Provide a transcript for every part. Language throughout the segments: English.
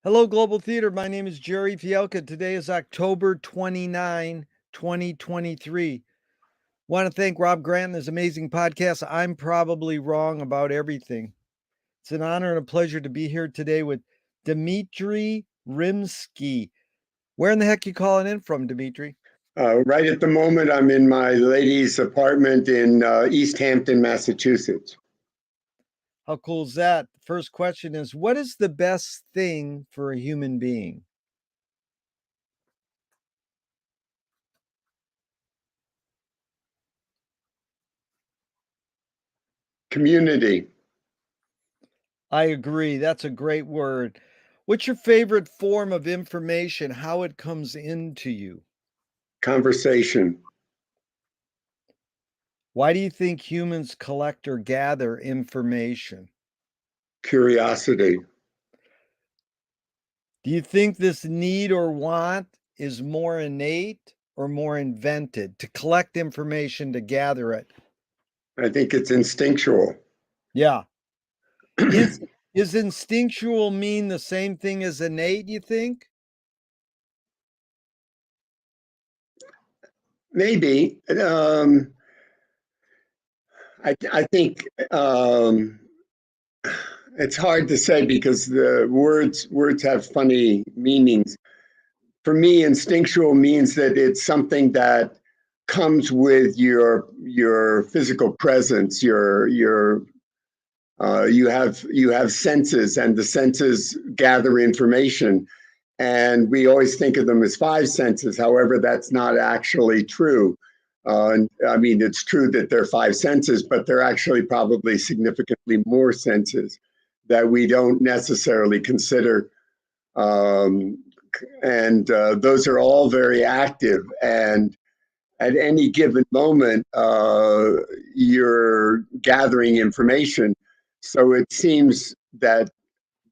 Hello, Global Theater. My name is Jerry Fielka. Today is October 29, 2023. Want to thank Rob Grant and his amazing podcast, I'm Probably Wrong About Everything. It's an honor and a pleasure to be here today with Dimitri Rimsky. Where in the heck you calling in from, Dimitri? Right at the moment, I'm in my lady's apartment in East Hampton, Massachusetts. How cool is that? The first question is, what is the best thing for a human being? Community, I agree. That's a great word. What's your favorite form of information, how it comes into you? conversation, Why do you think humans collect or gather information? curiosity. Do you think this need or want is more innate or more invented to collect information, to gather it? I think it's instinctual. Yeah. Is instinctual mean the same thing as innate, you think? Maybe. I think it's hard to say because the words have funny meanings. For me, instinctual means that it's something that comes with your physical presence, your you have senses, and the senses gather information, and we always think of them as five senses. However, that's not actually true. I mean, it's true that there are five senses, but there are actually probably significantly more senses that we don't necessarily consider. Um, and those are all very active. And at any given moment, you're gathering information. So it seems that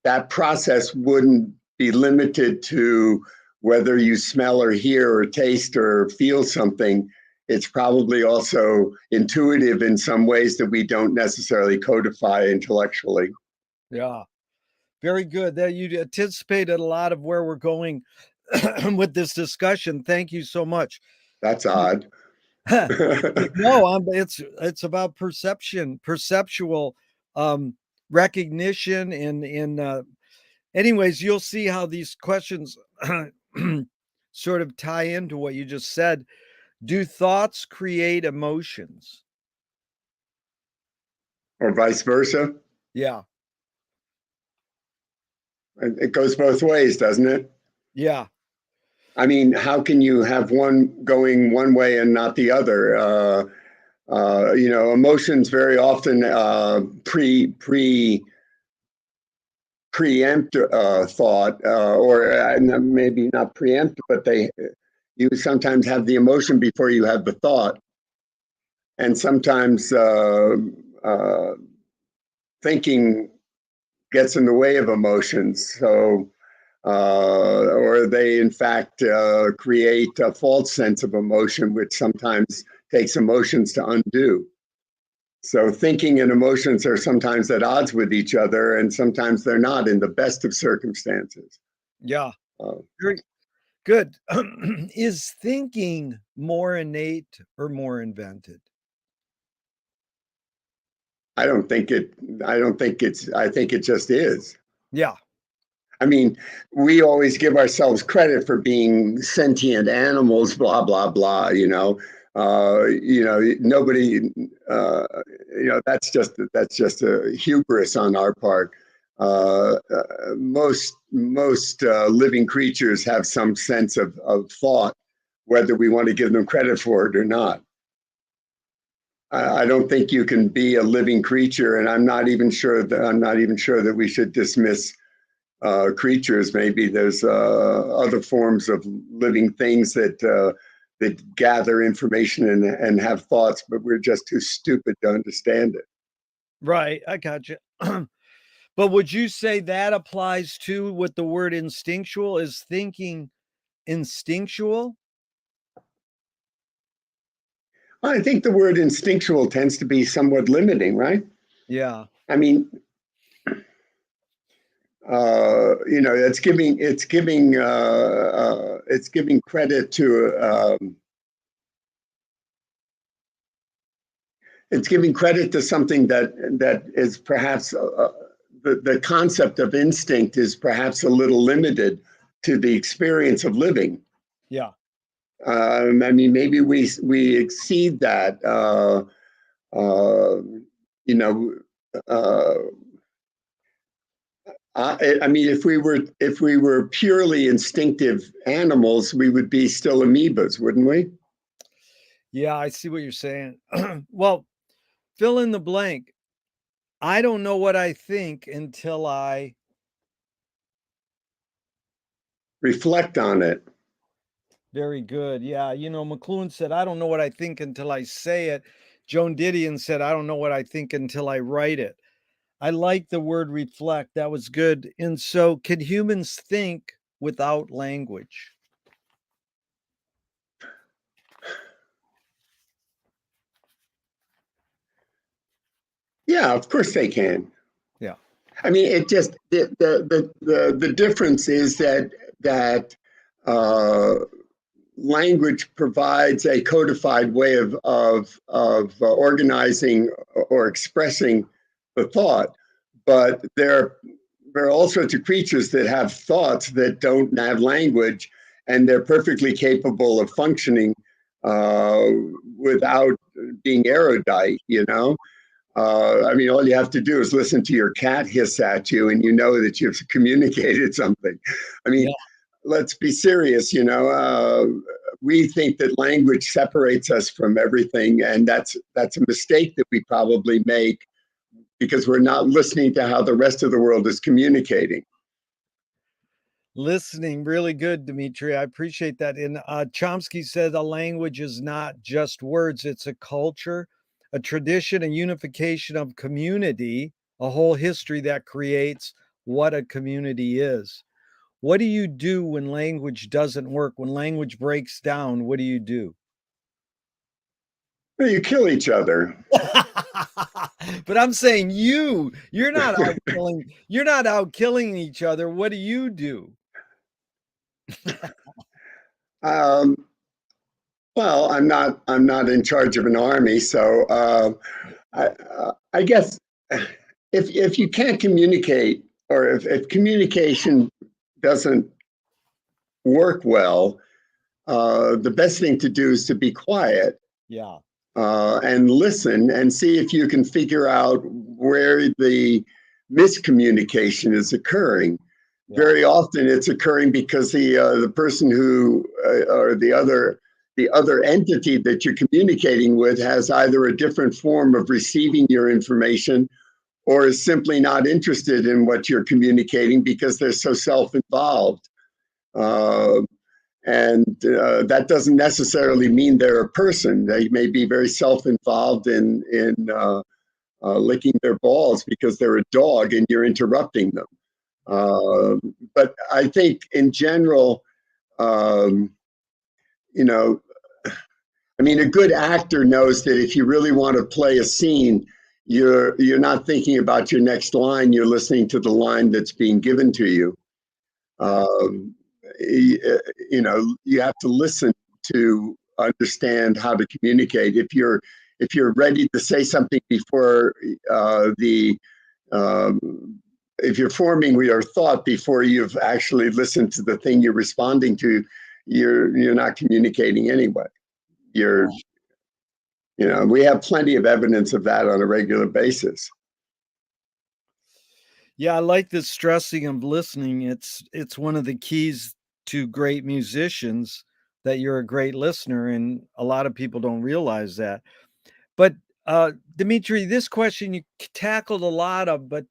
that process wouldn't be limited to whether you smell or hear or taste or feel something. It's probably also intuitive in some ways that we don't necessarily codify intellectually. Yeah. Very good. That you anticipated a lot of where we're going with this discussion. Thank you so much. That's odd. No, it's about perception, perceptual um, recognition, and anyways, you'll see how these questions sort of tie into what you just said. Do thoughts create emotions? Or vice versa. Yeah, It goes both ways, doesn't it? yeah, I mean, how can you have one going one way and not the other? Emotions very often preempt thought, or maybe not preempt, but you sometimes have the emotion before you have the thought, and sometimes thinking gets in the way of emotions. So, or they in fact create a false sense of emotion, which sometimes takes emotions to undo. So thinking and emotions are sometimes at odds with each other, and sometimes they're not in the best of circumstances. yeah. Uh, Very good. Is thinking more innate or more invented? I don't think it. I don't think it's. I think it just is. Yeah, I mean, we always give ourselves credit for being sentient animals, blah blah blah. Nobody. That's just a hubris on our part. Most living creatures have some sense of thought, whether we want to give them credit for it or not. I don't think you can be a living creature, and I'm not even sure that we should dismiss creatures. Maybe there's other forms of living things that gather information and have thoughts, but we're just too stupid to understand it. right. I got you. But would you say that applies to with the word instinctual? Is thinking instinctual? I think the word instinctual tends to be somewhat limiting, right? Yeah. I mean, it's giving credit to something that is perhaps the concept of instinct is perhaps a little limited to the experience of living. Yeah. I mean, maybe we exceed that. You know, I mean, if we were purely instinctive animals, we would be still amoebas, wouldn't we? Yeah, I see what you're saying. Well, fill in the blank. I don't know what I think until I Reflect on it. Very good. Yeah, McLuhan said, "I don't know what I think until I say it." Joan Didion said, "I don't know what I think until I write it." I like the word reflect. That was good. And so, can humans think without language? Yeah, of course they can. Yeah. I mean, it just the difference is that uh, language provides a codified way of organizing or expressing the thought, but there are all sorts of creatures that have thoughts that don't have language, and they're perfectly capable of functioning uh, without being erudite. I mean, all you have to do is listen to your cat hiss at you, and you know that you've communicated something. I mean, Yeah. let's be serious. We think that language separates us from everything, and that's a mistake that we probably make because we're not listening to how the rest of the world is communicating. Listening, really good, Dimitri. I appreciate that. And Chomsky said a language is not just words, it's a culture, a tradition, a unification of community, a whole history that creates what a community is. What do you do when language doesn't work? When language breaks down, what do you do? You kill each other. But I'm saying you're not out killing each other. What do you do? um, well, I'm not in charge of an army, so I guess if you can't communicate, or if communication doesn't work well, the best thing to do is to be quiet Yeah. and listen and see if you can figure out where the miscommunication is occurring. Yeah. Very often, it's occurring because the person who or the other entity that you're communicating with has either a different form of receiving your information or is simply not interested in what you're communicating because they're so self-involved. Uh, and that doesn't necessarily mean they're a person. They may be very self-involved in licking their balls because they're a dog and you're interrupting them. But I think in general, um, you know, I mean, a good actor knows that if you really want to play a scene, you're not thinking about your next line. You're listening to the line that's being given to you. Um, you have to listen to understand how to communicate. If you're ready to say something before the if you're forming your thought before you've actually listened to the thing you're responding to, you're not communicating anyway. You're we have plenty of evidence of that on a regular basis. Yeah, I like the stressing of listening. It's one of the keys to great musicians that you're a great listener, and a lot of people don't realize that. But Dimitri, this question you tackled a lot of, but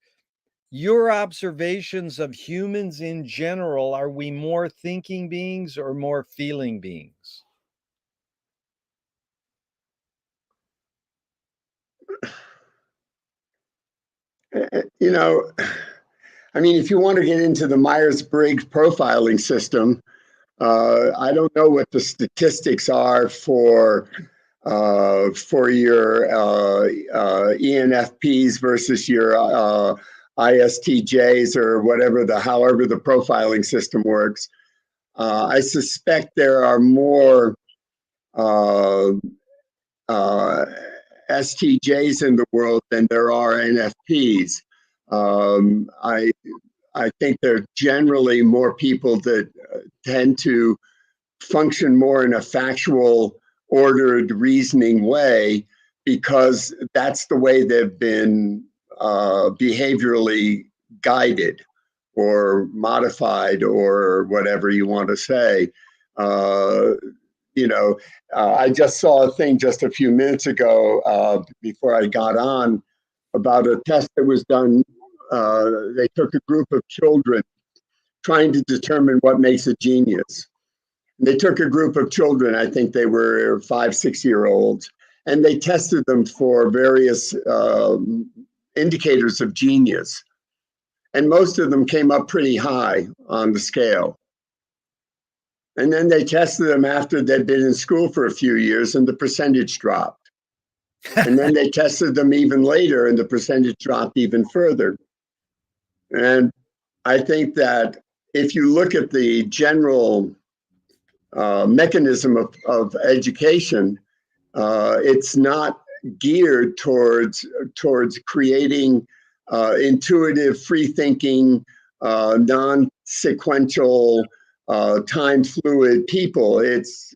your observations of humans in general, are we more thinking beings or more feeling beings? You know, I mean, if you want to get into the Myers-Briggs profiling system, I don't know what the statistics are for your ENFPs versus your ISTJs or however the profiling system works. I suspect there are more STJs in the world than there are NFPs. I think there are generally more people that tend to function more in a factual, ordered, reasoning way because that's the way they've been behaviorally guided or modified or whatever you want to say. I just saw a thing just a few minutes ago before I got on about a test that was done. They took a group of children trying to determine what makes a genius. They took a group of children, I think they were 5, 6-year-olds, and they tested them for various indicators of genius. And most of them came up pretty high on the scale. And then they tested them after they'd been in school for a few years, and the percentage dropped. And then they tested them even later, and the percentage dropped even further. And I think that if you look at the general mechanism of education, it's not geared towards creating intuitive, free-thinking, non-sequential, time-fluid people. It's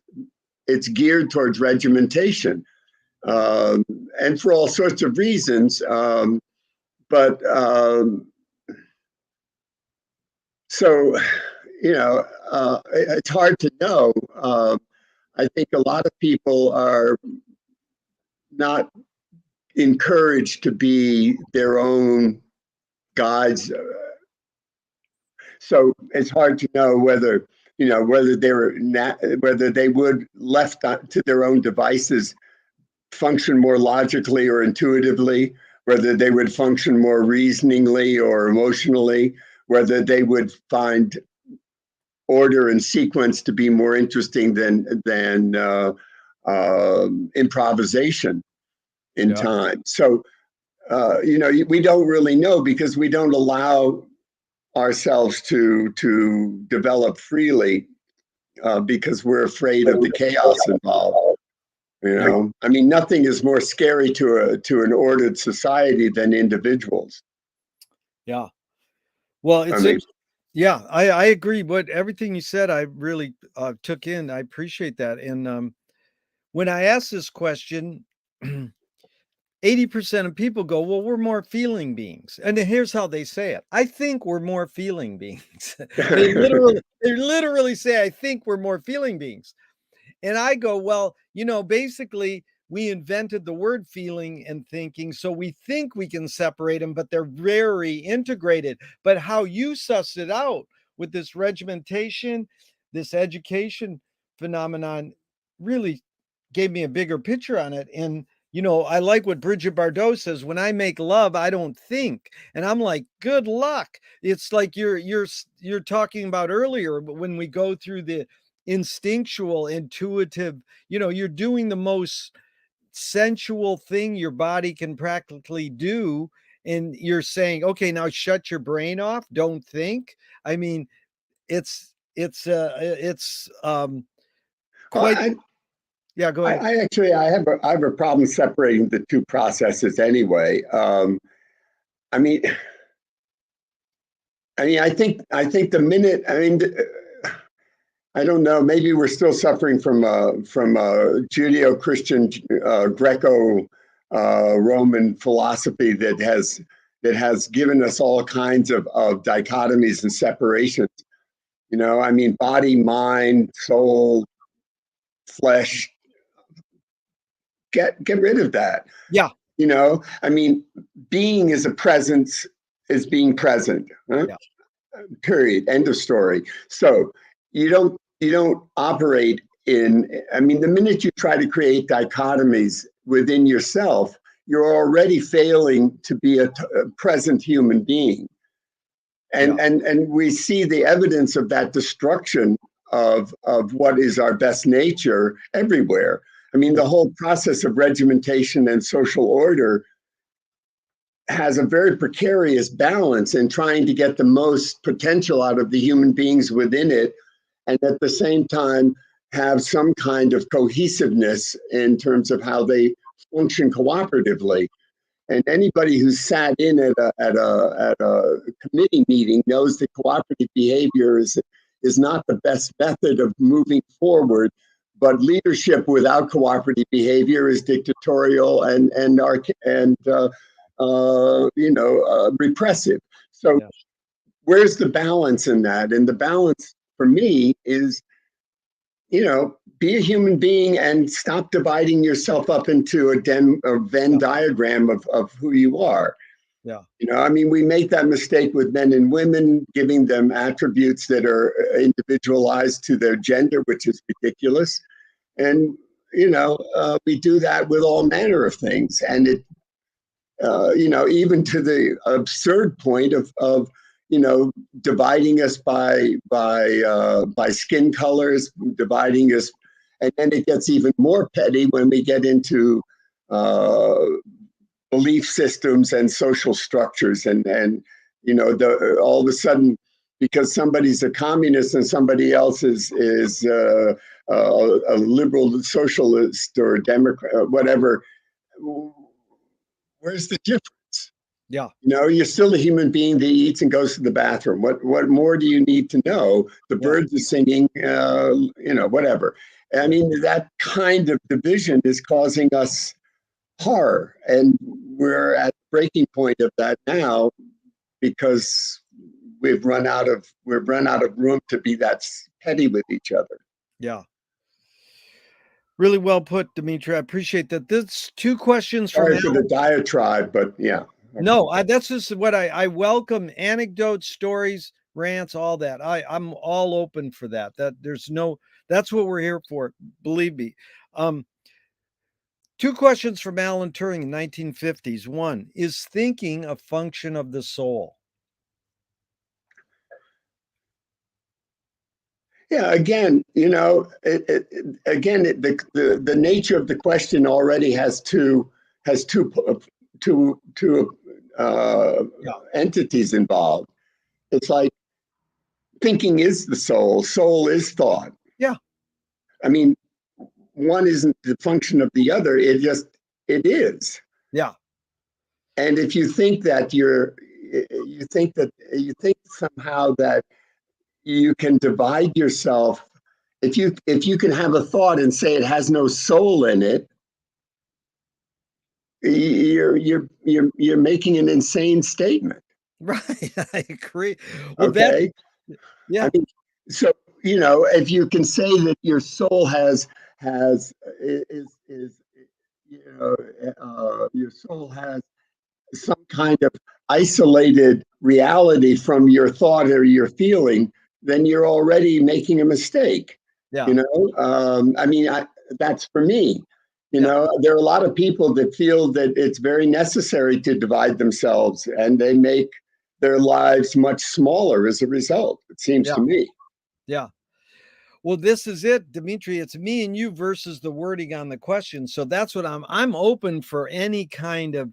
geared towards regimentation, and for all sorts of reasons. So, it's hard to know. I think a lot of people are not encouraged to be their own guides. So it's hard to know whether they would, left to their own devices, function more logically or intuitively, whether they would function more reasoningly or emotionally, whether they would find order and sequence to be more interesting than improvisation in time. So, we don't really know because we don't allow ourselves to develop freely because we're afraid of the chaos involved. I mean, nothing is more scary to an ordered society than individuals. Yeah. Well, I agree. But everything you said, I really took in. I appreciate that. And when I ask this question, 80% of people go, well, we're more feeling beings. And here's how they say it. I think we're more feeling beings. They literally say, I think we're more feeling beings. And I go, well, basically we invented the word feeling and thinking. So we think we can separate them, but they're very integrated. But how you suss it out with this regimentation, this education phenomenon really gave me a bigger picture on it. And I like what Bridget Bardot says, when I make love, I don't think. And I'm like, good luck. It's like you're talking about earlier, but when we go through the instinctual, intuitive, you're doing the most sensual thing your body can practically do. And you're saying, okay, now shut your brain off. Don't think. I mean, it's quite. Yeah, go ahead. I have a problem separating the two processes anyway. I think the minute, I don't know, maybe we're still suffering from Judeo-Christian, Greco-Roman philosophy that has given us all kinds of dichotomies and separations. Body, mind, soul, flesh. Get rid of that. Yeah. Being is a presence, is being present. Huh? Yeah. Period. End of story. So you don't operate in, the minute you try to create dichotomies within yourself, you're already failing to be a present human being. And we see the evidence of that destruction of what is our best nature everywhere. The whole process of regimentation and social order has a very precarious balance in trying to get the most potential out of the human beings within it, and at the same time have some kind of cohesiveness in terms of how they function cooperatively. And anybody who's sat in at a committee meeting knows that cooperative behavior is not the best method of moving forward. But leadership without cooperative behavior is dictatorial and repressive. So Yeah. where's the balance in that? And the balance for me is, be a human being and stop dividing yourself up into a Venn diagram of who you are. Yeah. I mean, we make that mistake with men and women, giving them attributes that are individualized to their gender, which is ridiculous. And, we do that with all manner of things. And it, even to the absurd point of dividing us by skin colors, dividing us, and then it gets even more petty when we get into belief systems and social structures, and all of a sudden, because somebody's a communist and somebody else is a liberal socialist or Democrat, whatever. Where's the difference? Yeah. You're still a human being that eats and goes to the bathroom. What more do you need to know? The birds are singing, whatever. I mean, that kind of division is causing us horror, and we're at the breaking point of that now because we've run out of room to be that petty with each other. Yeah. Really well put, Dimitri. I appreciate that. There's two questions from Sorry for the diatribe, but yeah. No, that's just what I welcome: anecdotes, stories, rants, all that. I'm all open for that. That's what we're here for. Believe me. Two questions from Alan Turing in 1950s. One, is thinking a function of the soul? Yeah, again, the nature of the question already has two entities involved. It's like thinking is the soul. Soul is thought. Yeah. I mean, one isn't the function of the other. It is. Yeah. And if you think that you think somehow that you can divide yourself, if you can have a thought and say it has no soul in it, you're making an insane statement. Right. I agree. Well, okay. Yeah. I mean, so if you can say that your soul your soul has some kind of isolated reality from your thought or your feeling, then you're already making a mistake. Yeah. I mean, that's for me. There are a lot of people that feel that it's very necessary to divide themselves, and they make their lives much smaller as a result, it seems to me. Yeah. Well, this is it, Dimitri. It's me and you versus the wording on the question. So that's what I'm open for any kind of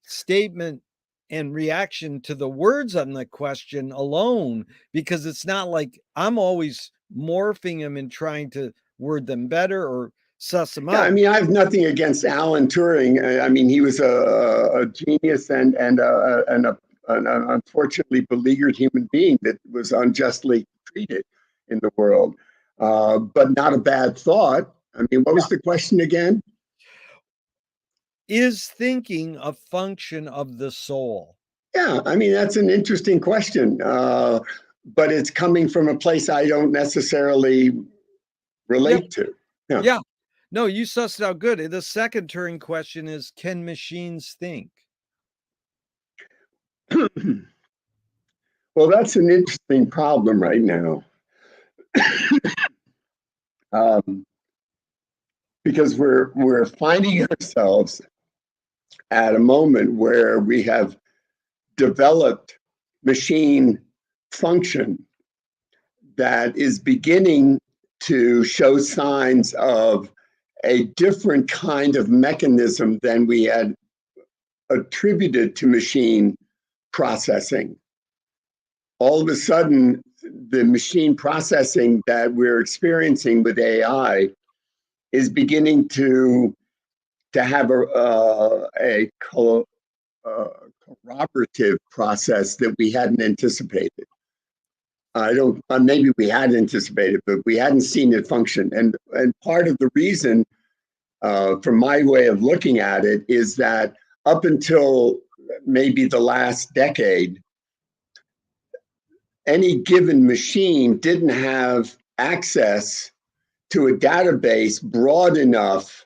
statement and reaction to the words on the question alone, because it's not like I'm always morphing them and trying to word them better or suss them out. I mean, I have nothing against Alan Turing. I mean, he was a genius and an unfortunately beleaguered human being that was unjustly treated in the world, but not a bad thought. I mean, what was the question again? Is thinking a function of the soul? Yeah, I mean, that's an interesting question, but it's coming from a place I don't necessarily relate to. Yeah. No, you sussed it out good. The second Turing question is, can machines think? Well, that's an interesting problem right now. Because we're finding ourselves at a moment where we have developed machine function that is beginning to show signs of a different kind of mechanism than we had attributed to machine processing. All of a sudden, the machine processing that we're experiencing with AI is beginning to have a corroborative process that we hadn't anticipated. I don't. Maybe we had anticipated, but we hadn't seen it function. And part of the reason, from my way of looking at it, is that up until maybe the last decade, any given machine didn't have access to a database broad enough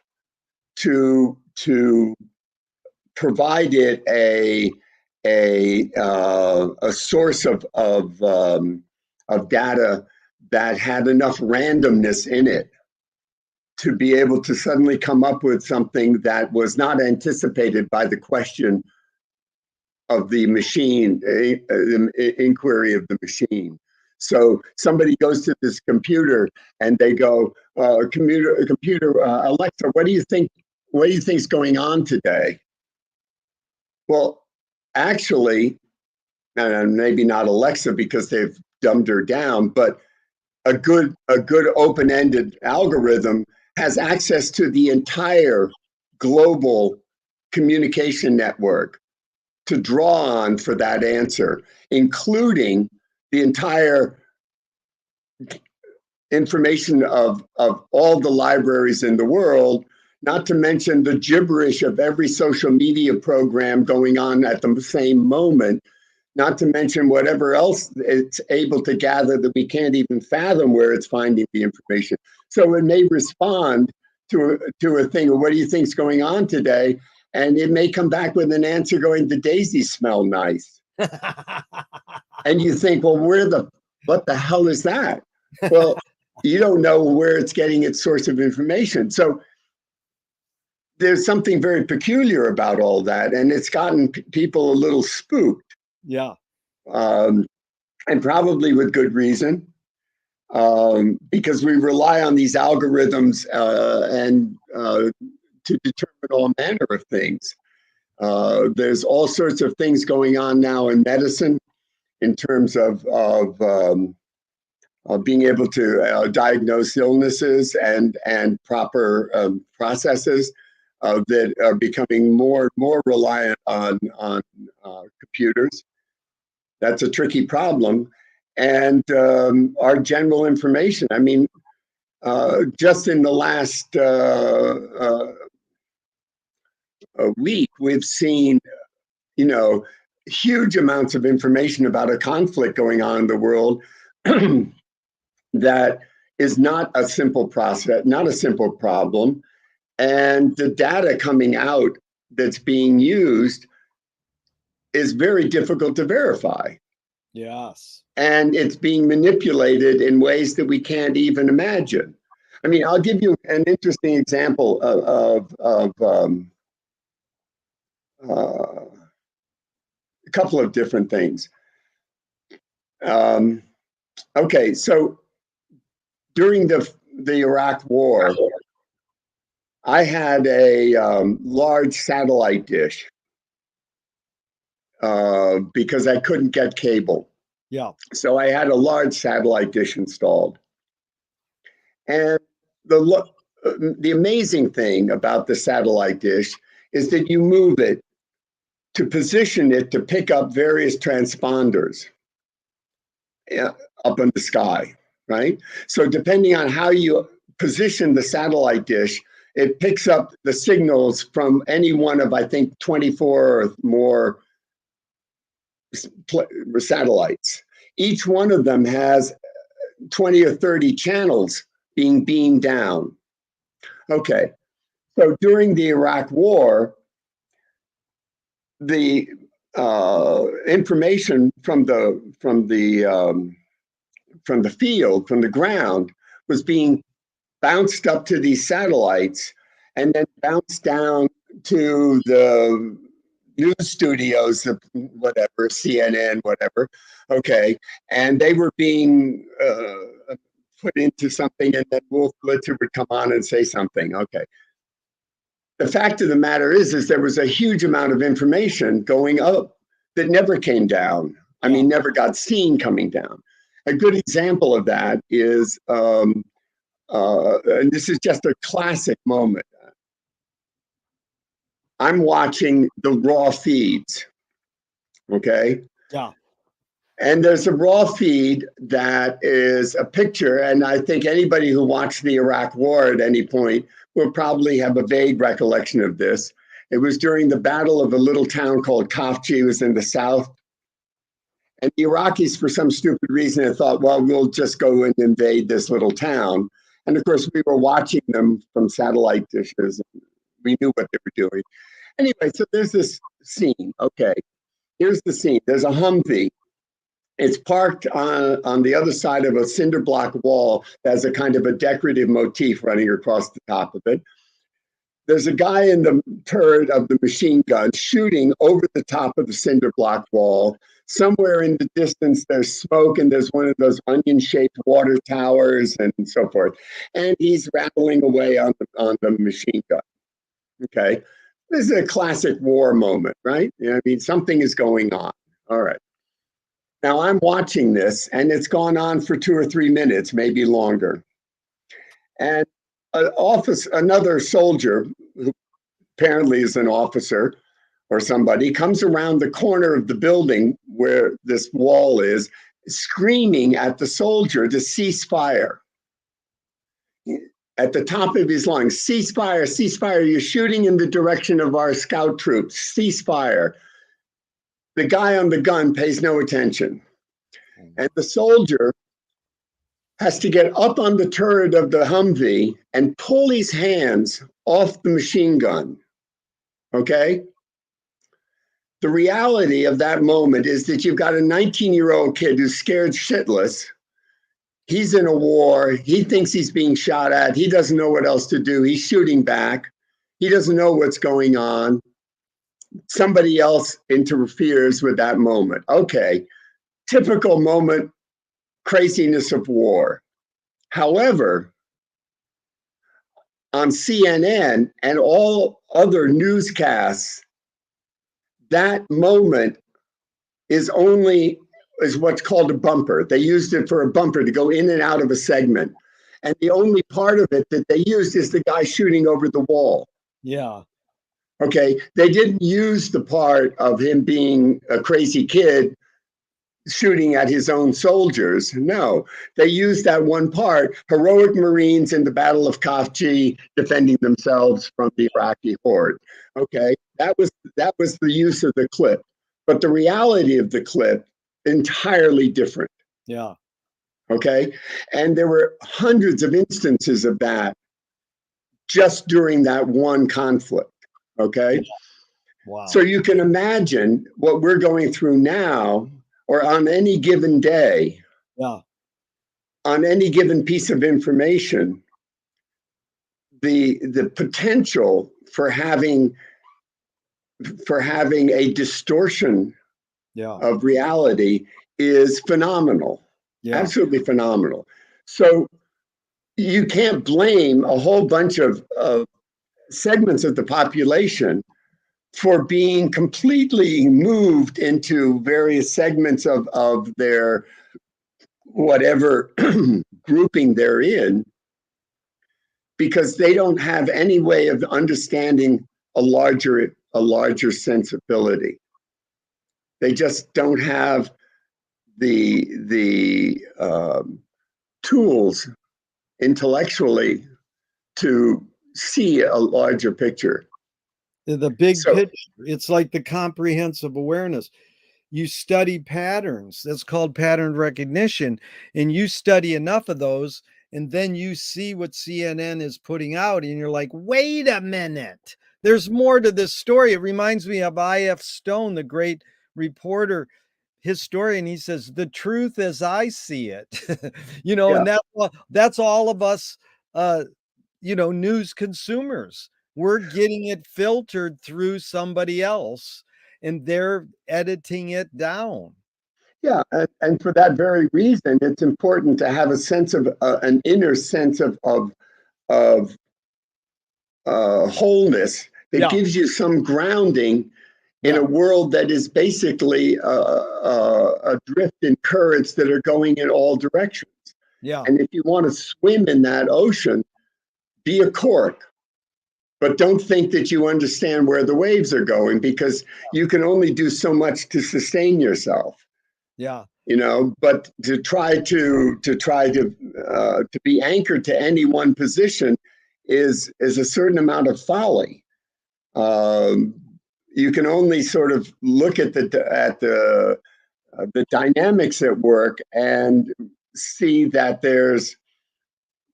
to provide it a source of data that had enough randomness in it to be able to suddenly come up with something that was not anticipated by the question of the machine, inquiry of the machine. So somebody goes to this computer and they go, computer, Alexa, what do you think is going on today? Well, actually, and maybe not Alexa because they've dumbed her down, but a good open-ended algorithm has access to the entire global communication network to draw on for that answer, including the entire information of all the libraries in the world, not to mention the gibberish of every social media program going on at the same moment, not to mention whatever else it's able to gather that we can't even fathom where it's finding the information. So it may respond to a thing, or what do you think's going on today? And it may come back with an answer going, the daisies smell nice. And you think, well, what the hell is that? Well, you don't know where it's getting its source of information. So there's something very peculiar about all that, and it's gotten people a little spooked. Yeah. And probably with good reason, because we rely on these algorithms and to determine all manner of things. There's all sorts of things going on now in medicine in terms of being able to diagnose illnesses and proper processes that are becoming more and more reliant on computers. That's a tricky problem. And our general information. I mean, just in the last week, we've seen, huge amounts of information about a conflict going on in the world that is not a simple process, not a simple problem. And the data coming out that's being used is very difficult to verify. Yes. And it's being manipulated in ways that we can't even imagine. I mean, I'll give you an interesting example of a couple of different things. Okay, so during the Iraq War, I had a large satellite dish because I couldn't get cable. Yeah. So I had a large satellite dish installed. And the amazing thing about the satellite dish is that you move it to position it to pick up various transponders up in the sky, right? So depending on how you position the satellite dish, it picks up the signals from any one of, I think, 24 or more satellites. Each one of them has 20 or 30 channels being beamed down. Okay, so during the Iraq War, the information from the field, from the ground, was being bounced up to these satellites and then bounced down to the news studios, whatever, CNN, whatever. Okay, and they were being put into something, and then Wolf Blitzer would come on and say something. Okay. The fact of the matter is there was a huge amount of information going up that never came down. I mean, never got seen coming down. A good example of that is, and this is just a classic moment. I'm watching the raw feeds, okay? Yeah. And there's a raw feed that is a picture, and I think anybody who watched the Iraq War at any point will probably have a vague recollection of this. It was during the battle of a little town called Kafji. It was in the south. And the Iraqis, for some stupid reason, had thought, well, we'll just go and invade this little town. And of course, we were watching them from satellite dishes. We knew what they were doing. Anyway, so there's this scene. Okay, here's the scene. There's a Humvee. It's parked on the other side of a cinder block wall that has a kind of a decorative motif running across the top of it. There's a guy in the turret of the machine gun shooting over the top of the cinder block wall. Somewhere in the distance, there's smoke, and there's one of those onion-shaped water towers and so forth. And he's rattling away on the machine gun. Okay, this is a classic war moment, right? I mean, something is going on. All right. Now I'm watching this, and it's gone on for 2 or 3 minutes, maybe longer. And another soldier, who apparently is an officer or somebody, comes around the corner of the building where this wall is, screaming at the soldier to cease fire. At the top of his lungs, cease fire, cease fire. You're shooting in the direction of our scout troops. Cease fire. The guy on the gun pays no attention. And the soldier has to get up on the turret of the Humvee and pull his hands off the machine gun. Okay? The reality of that moment is that you've got a 19-year-old kid who's scared shitless. He's in a war. He thinks he's being shot at. He doesn't know what else to do. He's shooting back. He doesn't know what's going on. Somebody else interferes with that moment. Okay, typical moment, craziness of war. However, on CNN and all other newscasts, that moment is what's called a bumper. They used it for a bumper to go in and out of a segment. And the only part of it that they used is the guy shooting over the wall. Yeah. Okay, they didn't use the part of him being a crazy kid shooting at his own soldiers. No, they used that one part, heroic Marines in the Battle of Kafji defending themselves from the Iraqi horde. Okay, that was the use of the clip. But the reality of the clip, entirely different. Yeah. Okay, and there were hundreds of instances of that just during that one conflict. Okay. Wow. So you can imagine what we're going through now, or on any given day, on any given piece of information, the potential for having a distortion of reality is phenomenal. Absolutely phenomenal. So you can't blame a whole bunch of segments of the population for being completely moved into various segments of their whatever grouping they're in, because they don't have any way of understanding a larger sensibility. They just don't have the tools intellectually to see a larger picture. The big picture. It's like the comprehensive awareness. You study patterns. That's called pattern recognition. And you study enough of those, and then you see what CNN is putting out, and you're like, wait a minute. There's more to this story. It reminds me of I.F. Stone, the great reporter, historian. He says, the truth as I see it. And that's all of us, news consumers. We're getting it filtered through somebody else, and they're editing it down. Yeah, and for that very reason, it's important to have a sense of an inner sense of wholeness that gives you some grounding in a world that is basically adrift in currents that are going in all directions. Yeah. And if you want to swim in that ocean, be a cork. But don't think that you understand where the waves are going, because you can only do so much to sustain yourself. Yeah. You know, but to try to be anchored to any one position is a certain amount of folly. You can only sort of look at the dynamics at work and see that there's,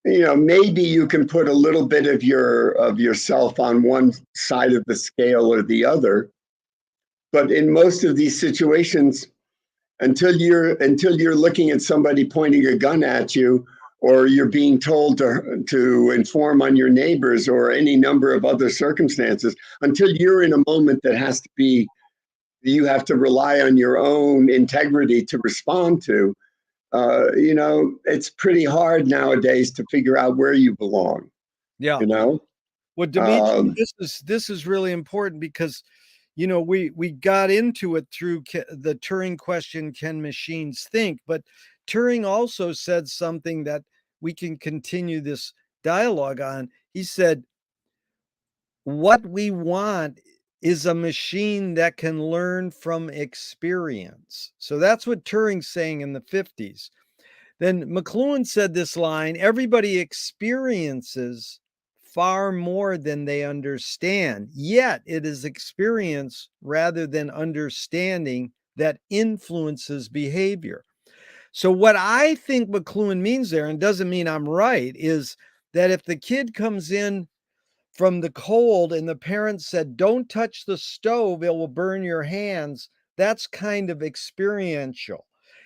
you know, maybe you can put a little bit of yourself on one side of the scale or the other, but in most of these situations, until you're looking at somebody pointing a gun at you, or you're being told to inform on your neighbors, or any number of other circumstances, until you're in a moment that has to be, you have to rely on your own integrity to respond to. You know, it's pretty hard nowadays to figure out where you belong. Yeah. You know. Well, Dimitri, this is really important, because, you know, we got into it through the Turing question, can machines think? But Turing also said something that we can continue this dialogue on. He said, what we want is a machine that can learn from experience. So that's what Turing's saying in the 50s. Then McLuhan said this line, everybody experiences far more than they understand, yet it is experience rather than understanding that influences behavior. So what I think McLuhan means there, and doesn't mean I'm right, is that if the kid comes in from the cold and the parents said, don't touch the stove, it will burn your hands, that's kind of experiential.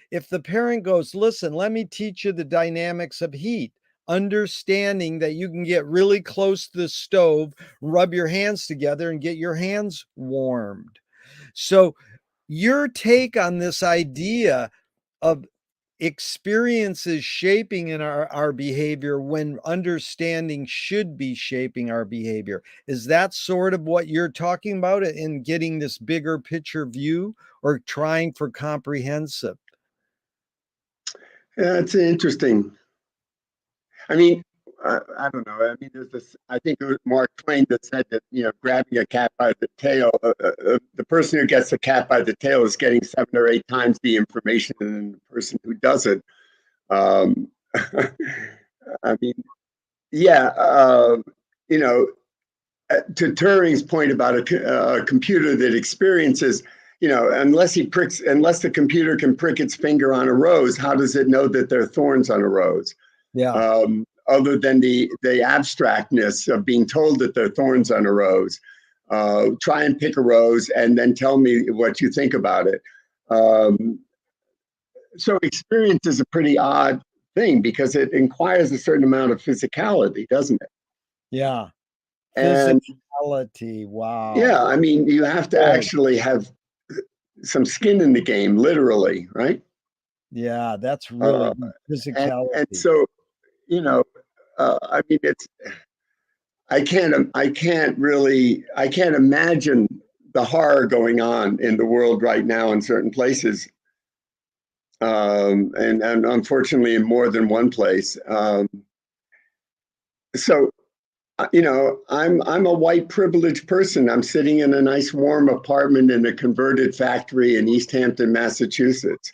If the parent goes, listen, let me teach you the dynamics of heat, understanding that you can get really close to the stove, rub your hands together and get your hands warmed. So your take on this idea of experiences shaping in our behavior when understanding should be shaping our behavior, is that sort of what you're talking about in getting this bigger picture view, or trying for comprehensive? Yeah, it's interesting. I mean, I don't know. I mean, there's this. I think it was Mark Twain that said that, you know, grabbing a cat by the tail, the person who gets the cat by the tail is getting 7 or 8 times the information than the person who doesn't. Um, I mean, yeah, you know, to Turing's point about a computer that experiences, you know, unless the computer can prick its finger on a rose, how does it know that there are thorns on a rose? Yeah. Other than the abstractness of being told that there are thorns on a rose. Try and pick a rose and then tell me what you think about it. So experience is a pretty odd thing, because it inquires a certain amount of physicality, doesn't it? Yeah. And Physicality. Wow. yeah, I mean, you have to actually have some skin in the game, literally, right? Yeah, that's really physicality. And so, you know, I mean, I can't imagine the horror going on in the world right now in certain places, and unfortunately in more than one place. So, you know, I'm a white privileged person. I'm sitting in a nice warm apartment in a converted factory in East Hampton, Massachusetts.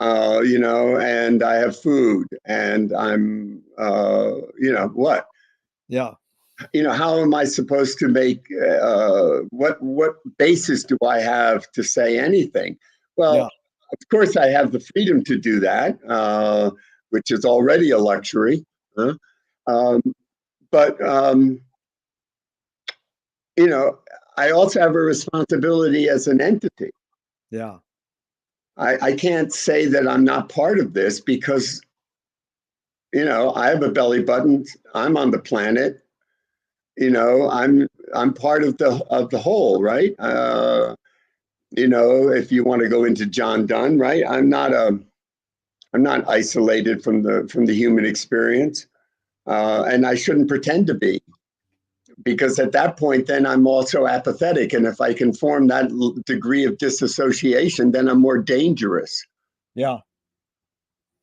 You know, and I have food, and I'm, you know, what? Yeah. You know, how am I supposed to make, what basis do I have to say anything? Well, Yeah. of course, I have the freedom to do that, which is already a luxury. Huh? But, you know, I also have a responsibility as an entity. Yeah. I can't say that I'm not part of this, because, you know, I have a belly button. I'm on the planet. You know, I'm part of the whole, right? You know, if you want to go into John Donne, right? I'm not isolated from the human experience, and I shouldn't pretend to be. because at that point, then I'm also apathetic. And if I can form that degree of disassociation, then I'm more dangerous, Yeah.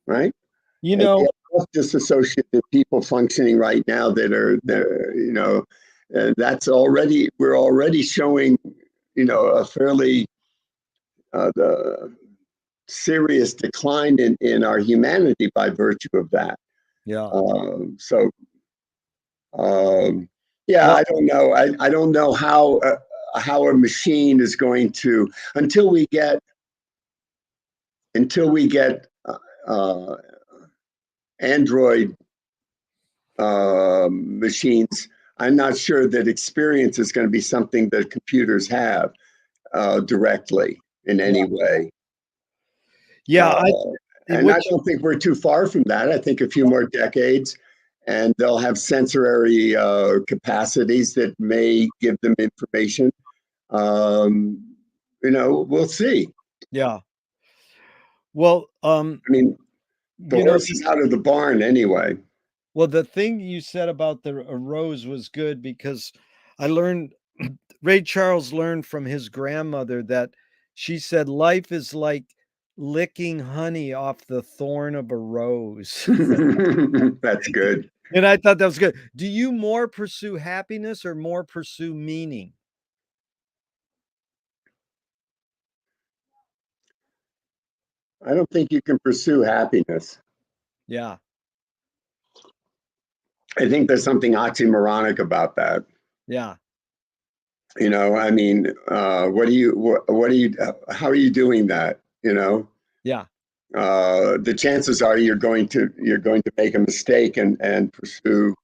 right? You And we know, have disassociated people functioning right now that are, that's already, we're already showing, a fairly the serious decline in our humanity by virtue of that. yeah. So, yeah, Well, I don't know. I don't know how a machine is going to until we get uh, Android machines. I'm not sure that experience is going to be something that computers have directly in yeah. any way. Yeah, And I which don't think we're too far from that. I think a few more decades, and they'll have sensory capacities that may give them information. We'll see. yeah. Well, I mean, the you know, horse is out of the barn anyway. well, the thing you said about the a rose was good because I learned Ray Charles learned from his grandmother that she said life is like licking honey off the thorn of a rose. That's good. And I thought that was good. Do you more pursue happiness or more pursue meaning? I don't think you can pursue happiness. Yeah. I think there's something oxymoronic about that. Yeah. I mean, how are you doing that? Yeah. The chances are you're going to make a mistake and pursue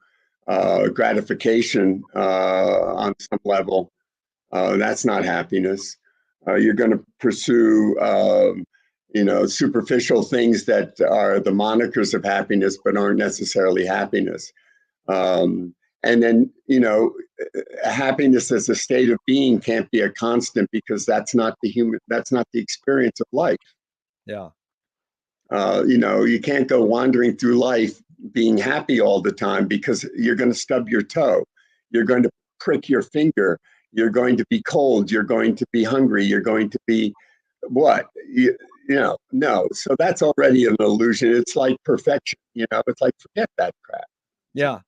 gratification on some level. That's not happiness. You're going to pursue superficial things that are the monikers of happiness but aren't necessarily happiness. And then happiness as a state of being can't be a constant because that's not the experience of life. Yeah. You can't go wandering through life being happy all the time because you're going to stub your toe. You're going to prick your finger. You're going to be cold. You're going to be hungry. You're going to be what? No. So that's already an illusion. It's like perfection. It's like forget that crap. Yeah.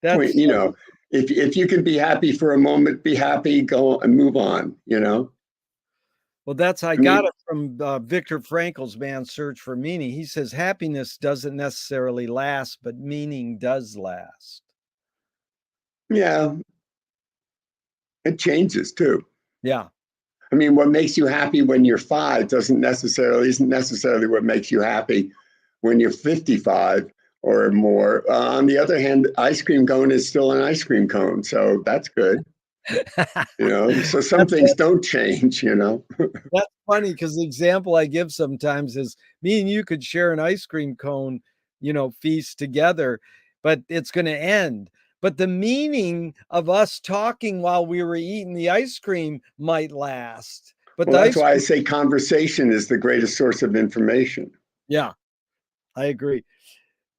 Point. That's If you can be happy for a moment, be happy. Go and move on. well, that's I I mean, got it from Viktor Frankl's Man's Search for Meaning. He says happiness doesn't necessarily last, but meaning does last. yeah, it changes too. Yeah. I mean, what makes you happy when you're 5 isn't necessarily what makes you happy when you're 55 or more. On the other hand, ice cream cone is still an ice cream cone, so that's good. So some things don't change. That's funny because the example I give sometimes is me and you could share an ice cream cone, feast together, but it's going to end. But the meaning of us talking while we were eating the ice cream might last. But Well, the that's ice why I cream, say conversation is the greatest source of information. yeah, I agree.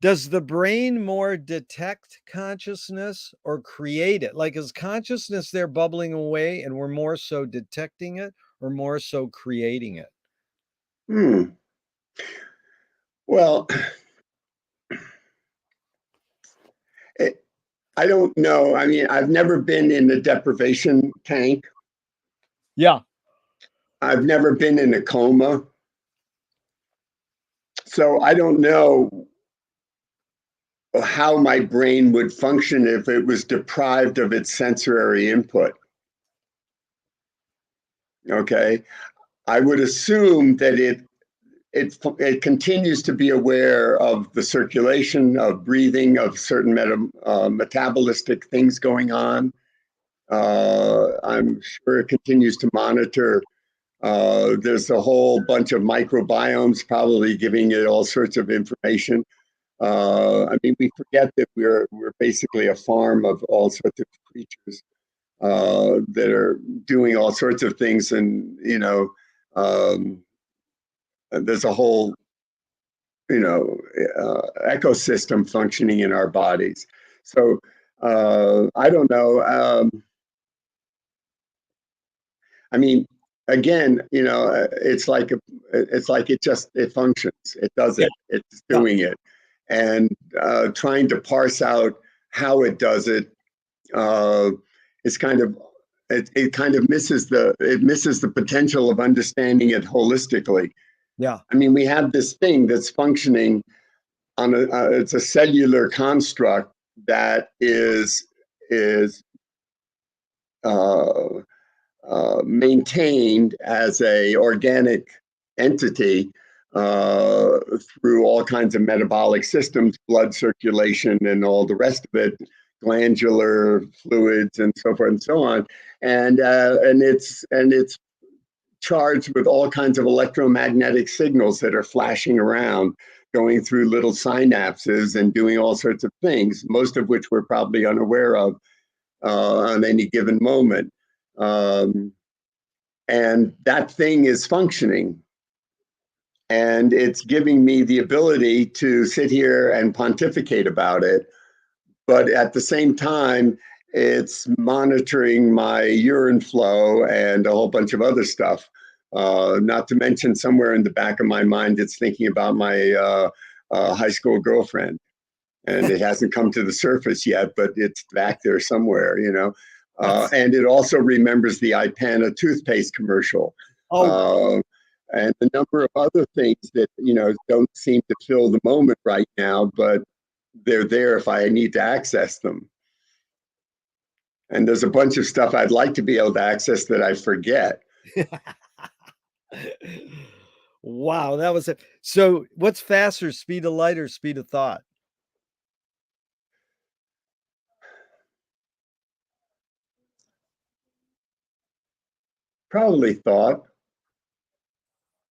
Does the brain more detect consciousness or create it? Like, is consciousness there bubbling away and we're more so detecting it or more so creating it? Hmm. Well, it, I don't know. I mean, I've never been in a deprivation tank. Yeah. I've never been in a coma. So I don't know how my brain would function if it was deprived of its sensory input. Okay. I would assume that it continues to be aware of the circulation, of breathing, of certain metabolistic things going on. I'm sure it continues to monitor. There's a whole bunch of microbiomes probably giving it all sorts of information. I mean, we forget that we're basically a farm of all sorts of creatures that are doing all sorts of things, and um, there's a whole ecosystem functioning in our bodies. So I don't know. I mean, again, it's like it functions. It does Yeah. it. It's Yeah. doing it, and trying to parse out how it does it is kind of it kind of misses the potential of understanding it holistically. Yeah. I mean, we have this thing that's functioning on it's a cellular construct that is uh, maintained as a organic entity through all kinds of metabolic systems, blood circulation, and all the rest of it, glandular fluids, and so forth and so on. And it's charged with all kinds of electromagnetic signals that are flashing around, going through little synapses and doing all sorts of things, most of which we're probably unaware of on any given moment. Um, and that thing is functioning. And it's giving me the ability to sit here and pontificate about it. But at the same time, it's monitoring my urine flow and a whole bunch of other stuff. Not to mention, somewhere in the back of my mind, it's thinking about my high school girlfriend. And it hasn't come to the surface yet, but it's back there somewhere. And it also remembers the Ipana toothpaste commercial. Oh, Uh, and a number of other things that, don't seem to fill the moment right now, but they're there if I need to access them. And there's a bunch of stuff I'd like to be able to access that I forget. wow, that was it. So what's faster, speed of light or speed of thought? Probably thought.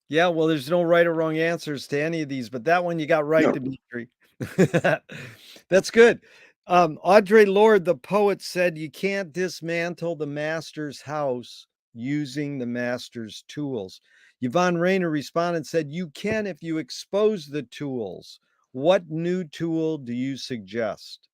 Yeah, well, there's no right or wrong answers to any of these, but that one you got right, No. Dimitri. That's good. Audre Lorde, the poet, said you can't dismantle the master's house using the master's tools. Yvonne Rainer responded and said, you can if you expose the tools. What new tool do you suggest?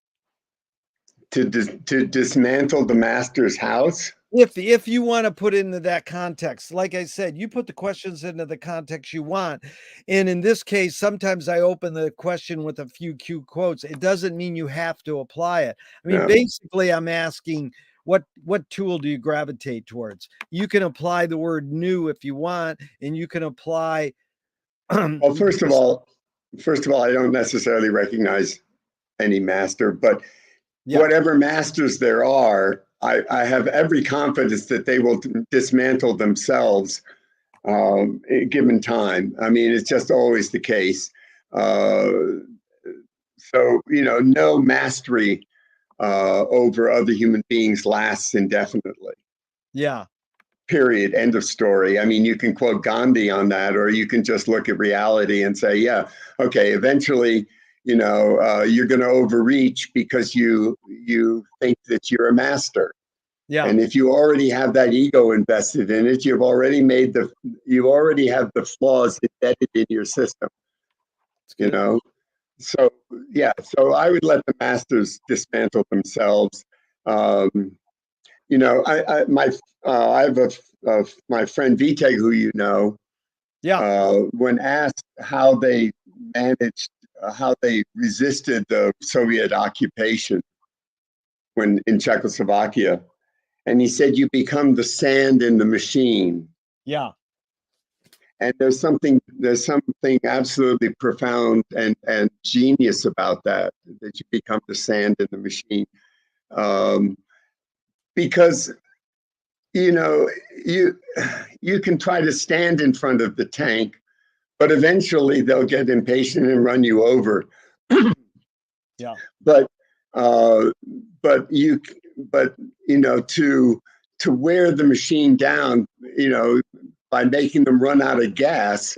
To dismantle the master's house? If you want to put it into that context, like I said, you put the questions into the context you want. And in this case, sometimes I open the question with a few cue quotes. It doesn't mean you have to apply it. I mean, No. basically, I'm asking what tool do you gravitate towards? You can apply the word new if you want, and you can apply Well, first of all, I don't necessarily recognize any master, but yeah, whatever masters there are, I have every confidence that they will dismantle themselves given time. I mean, it's just always the case. Uh, so, no mastery over other human beings lasts indefinitely. yeah, Period. End of story. I mean, you can quote Gandhi on that, or you can just look at reality and say, yeah, okay, eventually, you're going to overreach because you think that you're a master. yeah. And if you already have that ego invested in it, you already have the flaws embedded in your system, It's good. So, yeah, so I would let the masters dismantle themselves. Um, I have my friend Vitek, who Yeah, when asked how they managed, how they resisted the Soviet occupation when in Czechoslovakia, and he said, "You become the sand in the machine." yeah, And there's something absolutely profound and genius about that you become the sand in the machine, um, because you know you you can try to stand in front of the tank, but eventually they'll get impatient and run you over. yeah. But uh, but to wear the machine down, by making them run out of gas,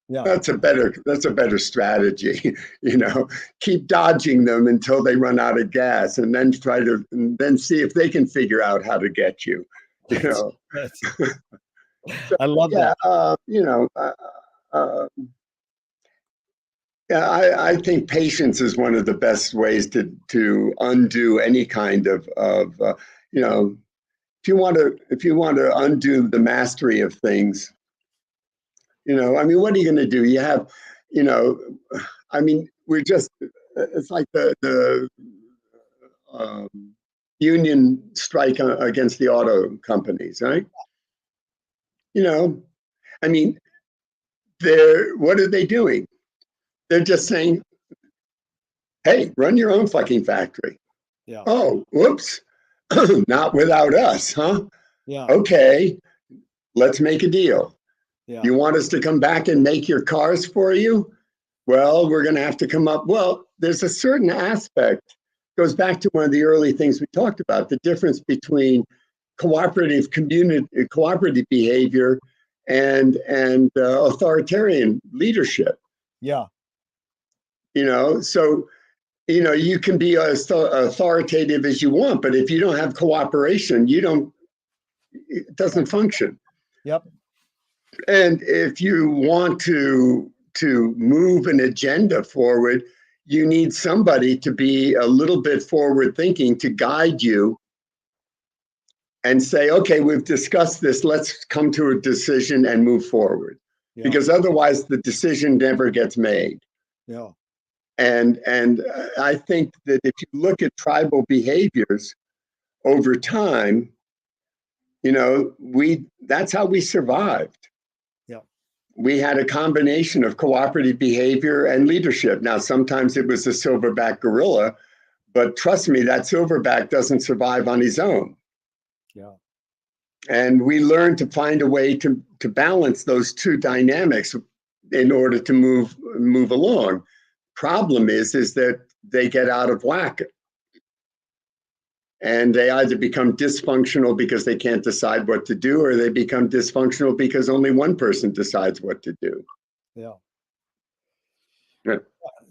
Yeah. that's a better strategy. Keep dodging them until they run out of gas, and then see if they can figure out how to get you. You know. So, I love yeah. that. Uh, Yeah, I think patience is one of the best ways to undo any kind of you know, if you want to undo the mastery of things, I mean, what are you going to do? You have, you know, I mean, it's like the um, union strike against the auto companies, right? You know, I mean, what are they doing? They're just saying, hey, run your own fucking factory. Yeah. Oh, whoops. Not without us, huh? Yeah. Okay, let's make a deal. Yeah. You want us to come back and make your cars for you? Well, we're going to have to come up. Well, there's a certain aspect, goes back to one of the early things we talked about, the difference between cooperative behavior and authoritarian leadership. Yeah. So you can be as authoritative as you want, but if you don't have cooperation, it doesn't function. Yep. And if you want to move an agenda forward, you need somebody to be a little bit forward thinking to guide you and say, okay, we've discussed this, let's come to a decision and move forward. Yeah. Because otherwise the decision never gets made. Yeah. And I think that if you look at tribal behaviors over time, that's how we survived. Yeah. We had a combination of cooperative behavior and leadership. Now, sometimes it was a silverback gorilla, but trust me, that silverback doesn't survive on his own. Yeah. And we learned to find a way to balance those two dynamics in order to move along. Problem is that they get out of whack. And they either become dysfunctional because they can't decide what to do, or they become dysfunctional because only one person decides what to do. Yeah. Yeah.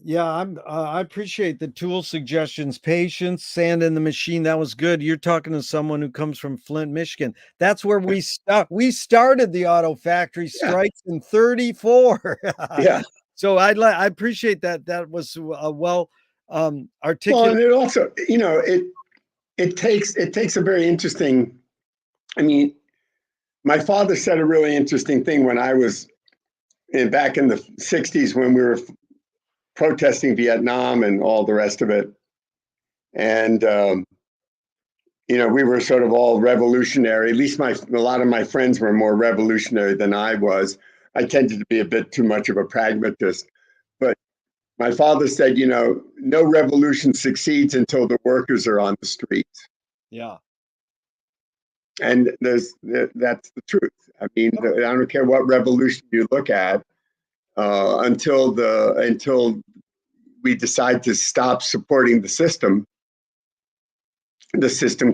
Yeah, I appreciate the tool suggestions. Patience, sand in the machine. That was good. You're talking to someone who comes from Flint, Michigan. That's where we started the auto factory strikes in 34. Yeah. So I appreciate that. That was well articulated. Well, and it also, it takes a very interesting. I mean, my father said a really interesting thing when I was back in the 60s when we were protesting Vietnam and all the rest of it. And, we were sort of all revolutionary. At least a lot of my friends were more revolutionary than I was. I tended to be a bit too much of a pragmatist. But my father said, no revolution succeeds until the workers are on the streets. Yeah. And that's the truth. I mean, I don't care what revolution you look at, until we decide to stop supporting the system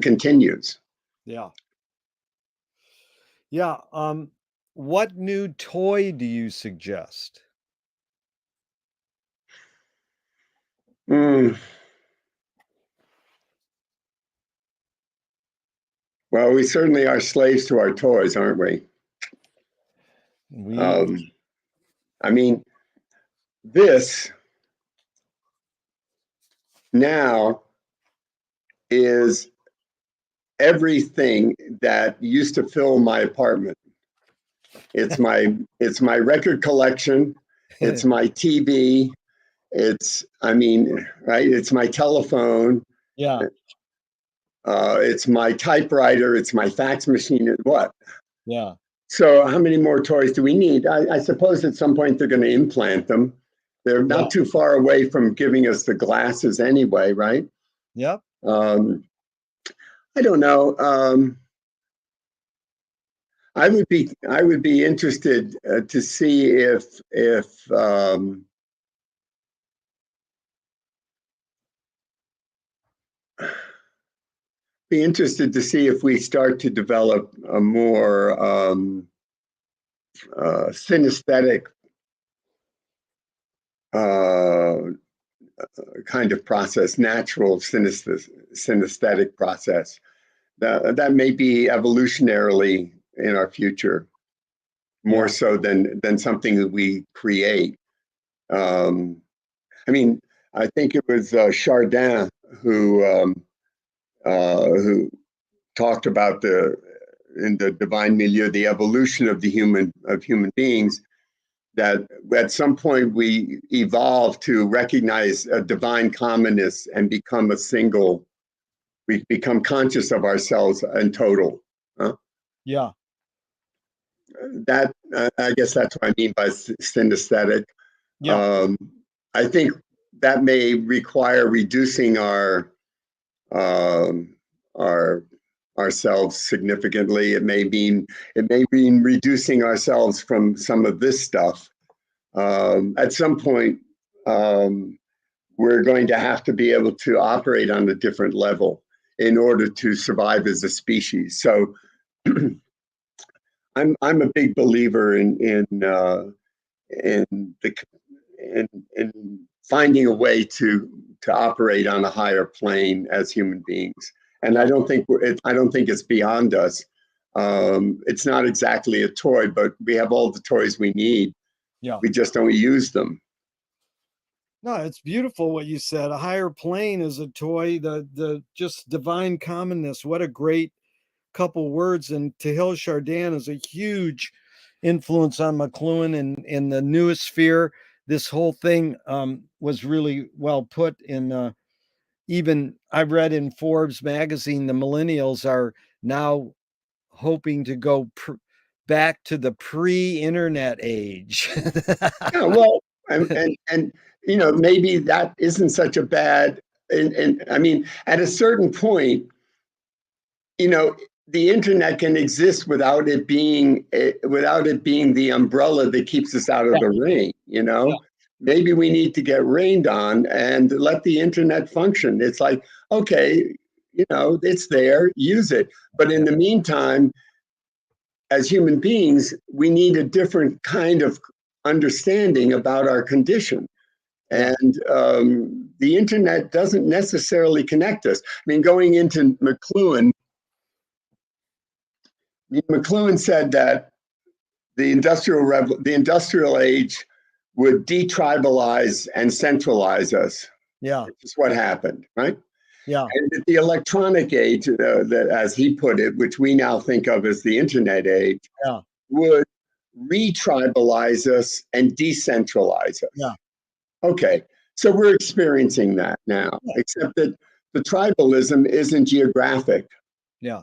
continues. Yeah. Yeah. What new toy do you suggest? Well, we certainly are slaves to our toys, aren't we? I mean, this now is everything that used to fill my apartment. It's my record collection. It's my TV. It's my telephone. Yeah. It's my typewriter. It's my fax machine. What? Yeah. So how many more toys do we need? I suppose at some point they're going to implant them. They're not too far away from giving us the glasses anyway, right? Yep. I don't know. I would be interested to see if be interested to see if we start to develop a more synesthetic kind of process, natural synesthetic process. That may be evolutionarily in our future, more so than something that we create. I mean, I think it was Chardin who talked about in the divine milieu, the evolution of human beings, that at some point we evolve to recognize a divine commonness and become a single. We become conscious of ourselves in total. Yeah. That I guess that's what I mean by synesthetic. Yeah. I think that may require reducing ourselves significantly. It may mean reducing ourselves from some of this stuff. At some point, we're going to have to be able to operate on a different level in order to survive as a species. So, I'm a big believer in finding a way to operate on a higher plane as human beings. And Yeah. I don't think it's beyond us. It's not exactly a toy, but we have all the toys we need. Yeah. We just don't use them. No, it's beautiful what you said. A higher plane is a toy. The just divine commonness. What a great couple words. And Teilhard Chardin is a huge influence on McLuhan and in the noosphere. This whole thing was really well put in. Even I read in Forbes magazine, the millennials are now hoping to go back to the pre-internet age. Yeah, well, and you know, maybe that isn't such a bad. And I mean, at a certain point, you know, the internet can exist without it being the umbrella that keeps us out of the rain. You know, Yeah. maybe we need to get rained on and let the internet function. It's like, okay, you know, it's there, use it. But in the meantime, as human beings, we need a different kind of understanding about our condition. Yeah. And the internet doesn't necessarily connect us. I mean, going into McLuhan said that the industrial age would detribalize and centralize us. Yeah. Which is what happened, right? Yeah. And the electronic age, as he put it, which we now think of as the internet age, Yeah. would retribalize us and decentralize us. Yeah. Okay, so we're experiencing that now, except that the tribalism isn't geographic. Yeah.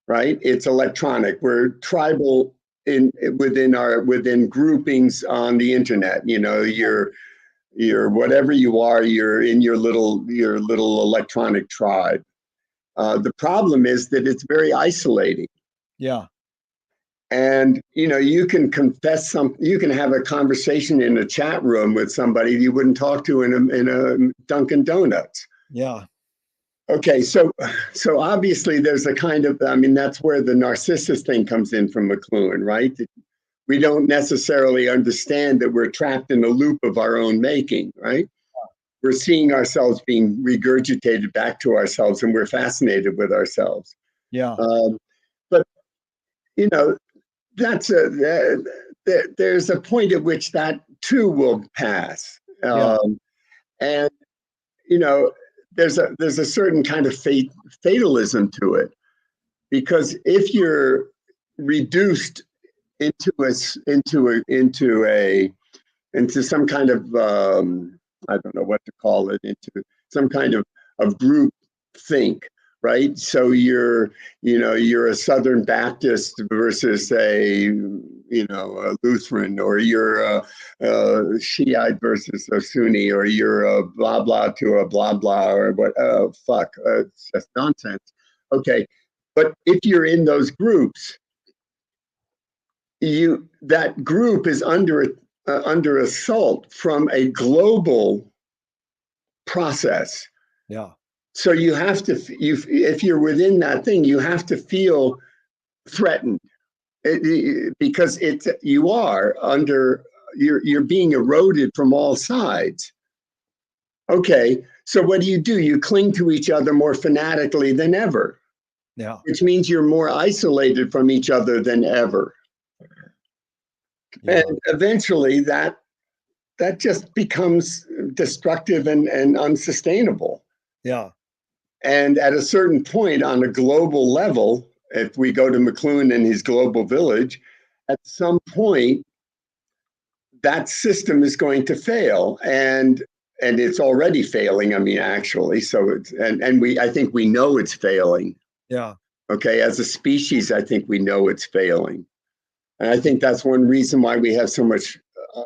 Right? It's electronic. We're tribal within groupings on the internet. You know, you're whatever you are, you're in your little electronic tribe. The problem is that it's very isolating. Yeah. And you know, you can you can have a conversation in a chat room with somebody you wouldn't talk to in a Dunkin' Donuts. Yeah. Okay, so obviously there's a kind of, I mean, that's where the narcissist thing comes in from McLuhan, right? We don't necessarily understand that we're trapped in a loop of our own making, right? We're seeing ourselves being regurgitated back to ourselves, and we're fascinated with ourselves. Yeah. But you know, there's a point at which that too will pass, and you know, there's a certain kind of fatalism to it, because if you're reduced into some kind of I don't know what to call it, into some kind of group think, right? So you're a Southern Baptist versus a Lutheran, or you're a Shiite versus a Sunni, or you're a blah blah to a blah blah, or what? It's just nonsense. Okay, but if you're in those groups, that group is under assault from a global process. Yeah. So you have to, if you're within that thing, you have to feel threatened, because you're being eroded from all sides. Okay, so what do? You cling to each other more fanatically than ever. Yeah. Which means you're more isolated from each other than ever. Yeah. And eventually that that just becomes destructive and unsustainable. Yeah. And at a certain point on a global level, if we go to McLuhan and his global village, at some point, that system is going to fail. And it's already failing. I mean, actually, so it's, I think we know it's failing. Yeah. Okay. As a species, I think we know it's failing. And I think that's one reason why we have so much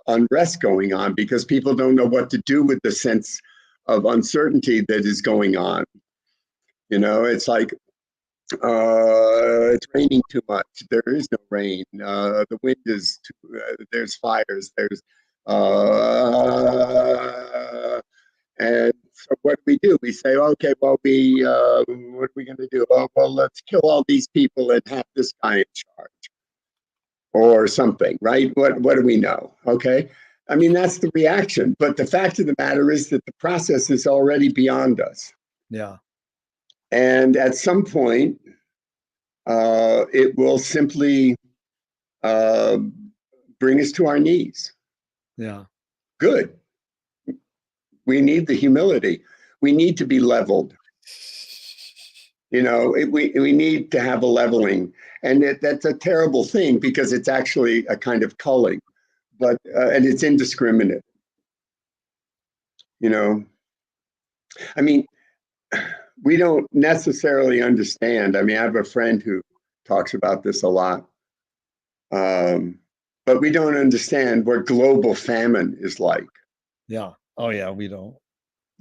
unrest going on, because people don't know what to do with the sense of uncertainty that is going on. You know, it's like, it's raining too much. There is no rain. The wind is too, there's fires. There's, and so what do? We say, okay, well, what are we going to do? Oh, well, let's kill all these people and have this guy in charge, or something, right? What do we know? Okay. I mean, that's the reaction. But the fact of the matter is that the process is already beyond us. Yeah. And at some point, it will simply bring us to our knees. Yeah. Good. We need the humility. We need to be leveled. You know, we need to have a leveling. And that's a terrible thing, because it's actually a kind of culling, but and it's indiscriminate. You know, I mean, we don't necessarily understand. I mean, I have a friend who talks about this a lot, but we don't understand what global famine is like. Yeah. Oh, yeah. We don't.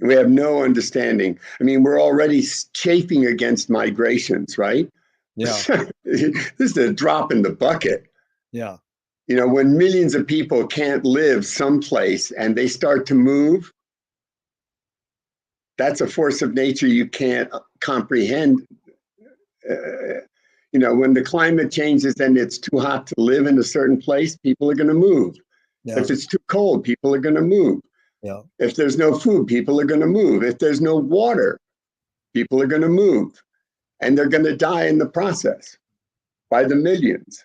We have no understanding. I mean, we're already chafing against migrations, right? Yeah. This is a drop in the bucket. Yeah. You know, when millions of people can't live someplace and they start to move, that's a force of nature you can't comprehend. You know, when the climate changes and it's too hot to live in a certain place, people are going to move. Yeah. If it's too cold, people are going to move. Yeah. If there's no food, people are going to move. If there's no water, people are going to move. And they're going to die in the process by the millions.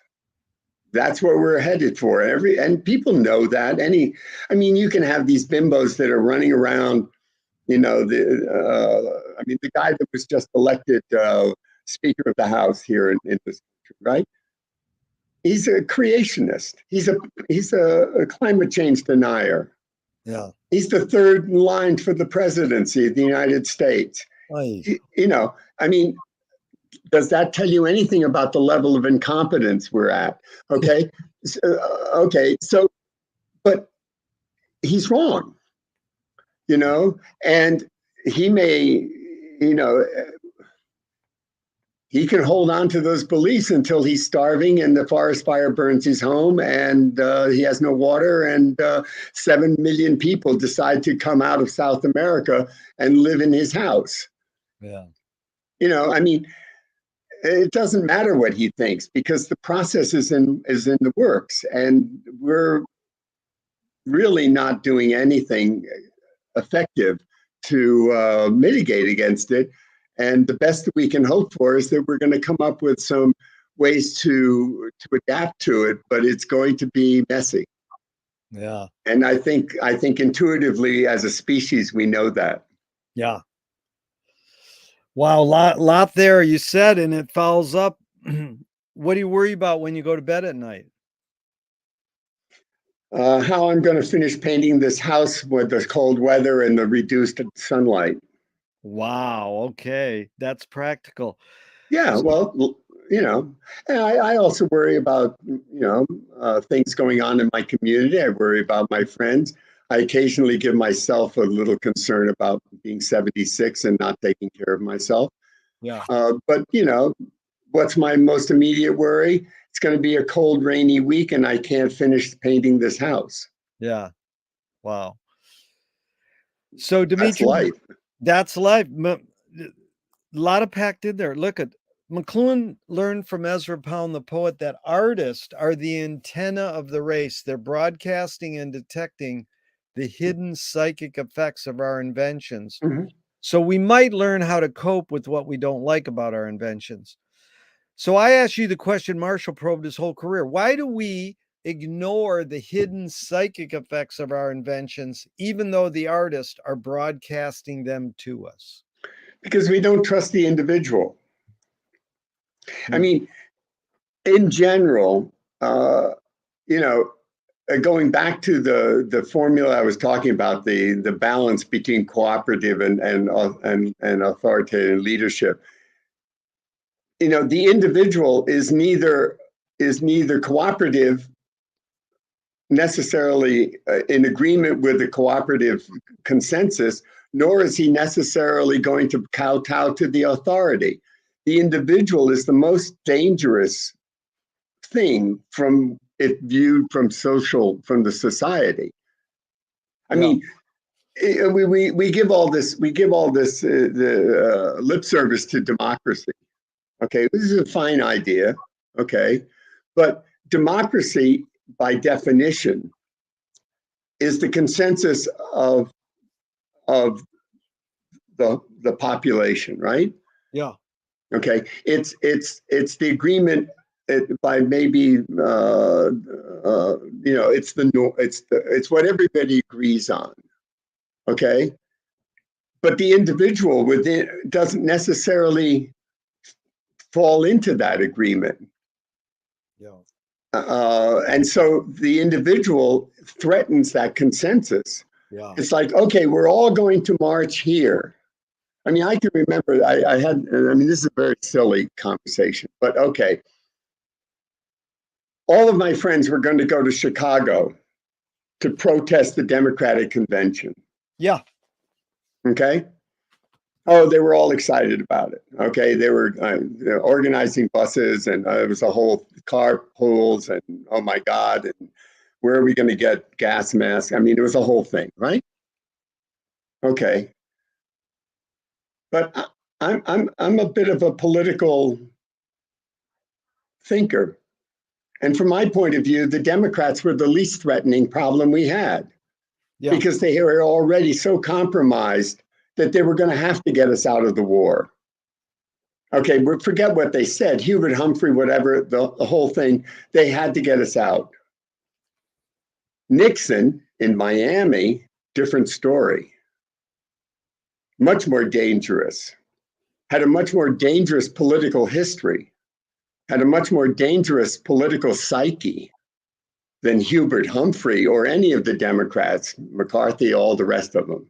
That's what we're headed for. And people know that. I mean, you can have these bimbos that are running around. You know, I mean, the guy that was just elected Speaker of the House here in this country, right? He's a creationist. He's a climate change denier. Yeah. He's the third in line for the presidency of the United States. You know, I mean, does that tell you anything about the level of incompetence we're at? Okay. Okay. So, but he's wrong, you know, and he may, you know, he can hold on to those beliefs until he's starving and the forest fire burns his home and he has no water, and 7 million people decide to come out of South America and live in his house. Yeah. You know, I mean, it doesn't matter what he thinks, because the process is in the works, and we're really not doing anything effective to mitigate against it. And the best that we can hope for is that we're going to come up with some ways to adapt to it, but it's going to be messy. Yeah. And I think intuitively as a species, we know that. Yeah. Wow, lot there you said, and it follows up. What do you worry about when you go to bed at night? How I'm going to finish painting this house with the cold weather and the reduced sunlight. Wow. Okay. That's practical. Yeah, well, you know, and I also worry about, you know, things going on in my community. I worry about my friends. I occasionally give myself a little concern about being 76 and not taking care of myself. Yeah. But, you know, what's my most immediate worry? It's going to be a cold, rainy week and I can't finish painting this house. Yeah. Wow. So, That's Dimitri, life. that's life. A lot of packed in there. Look at McLuhan learned from Ezra Pound, the poet, that artists are the antenna of the race. They're broadcasting and detecting the hidden psychic effects of our inventions. Mhm. So we might learn how to cope with what we don't like about our inventions. So I asked you the question Marshall probed his whole career. Why do we ignore the hidden psychic effects of our inventions, even though the artists are broadcasting them to us? Because we don't trust the individual. I Hmm. mean, in general, going back to the formula I was talking about, the balance between cooperative and authoritarian leadership. The individual is neither cooperative, necessarily in agreement with the cooperative consensus, nor is he necessarily going to kowtow to the authority. The individual is the most dangerous thing from it viewed from the society. I mean, we give all this lip service to democracy. Okay, this is a fine idea. Okay, but democracy, by definition, is the consensus of the population, right? Yeah. Okay, it's the agreement by maybe it's what everybody agrees on. Okay, but the individual within doesn't necessarily fall into that agreement. Yeah. And so the individual threatens that consensus. Yeah. It's like, okay, we're all going to march here. I mean, I can remember this is a very silly conversation, but okay. All of my friends were going to go to Chicago to protest the Democratic Convention. Yeah. Okay. Oh, they were all excited about it. Okay. They were organizing buses, and it was a whole carpools, and oh my God, and where are we going to get gas masks? I mean, it was a whole thing, right? Okay. But I'm a bit of a political thinker. And from my point of view, the Democrats were the least threatening problem we had, because they were already so compromised that they were going to have to get us out of the war. Okay, forget what they said, Hubert Humphrey, whatever, the whole thing, they had to get us out. Nixon in Miami, different story. Much more dangerous, had a much more dangerous political history, had a much more dangerous political psyche than Hubert Humphrey or any of the Democrats, McCarthy, all the rest of them.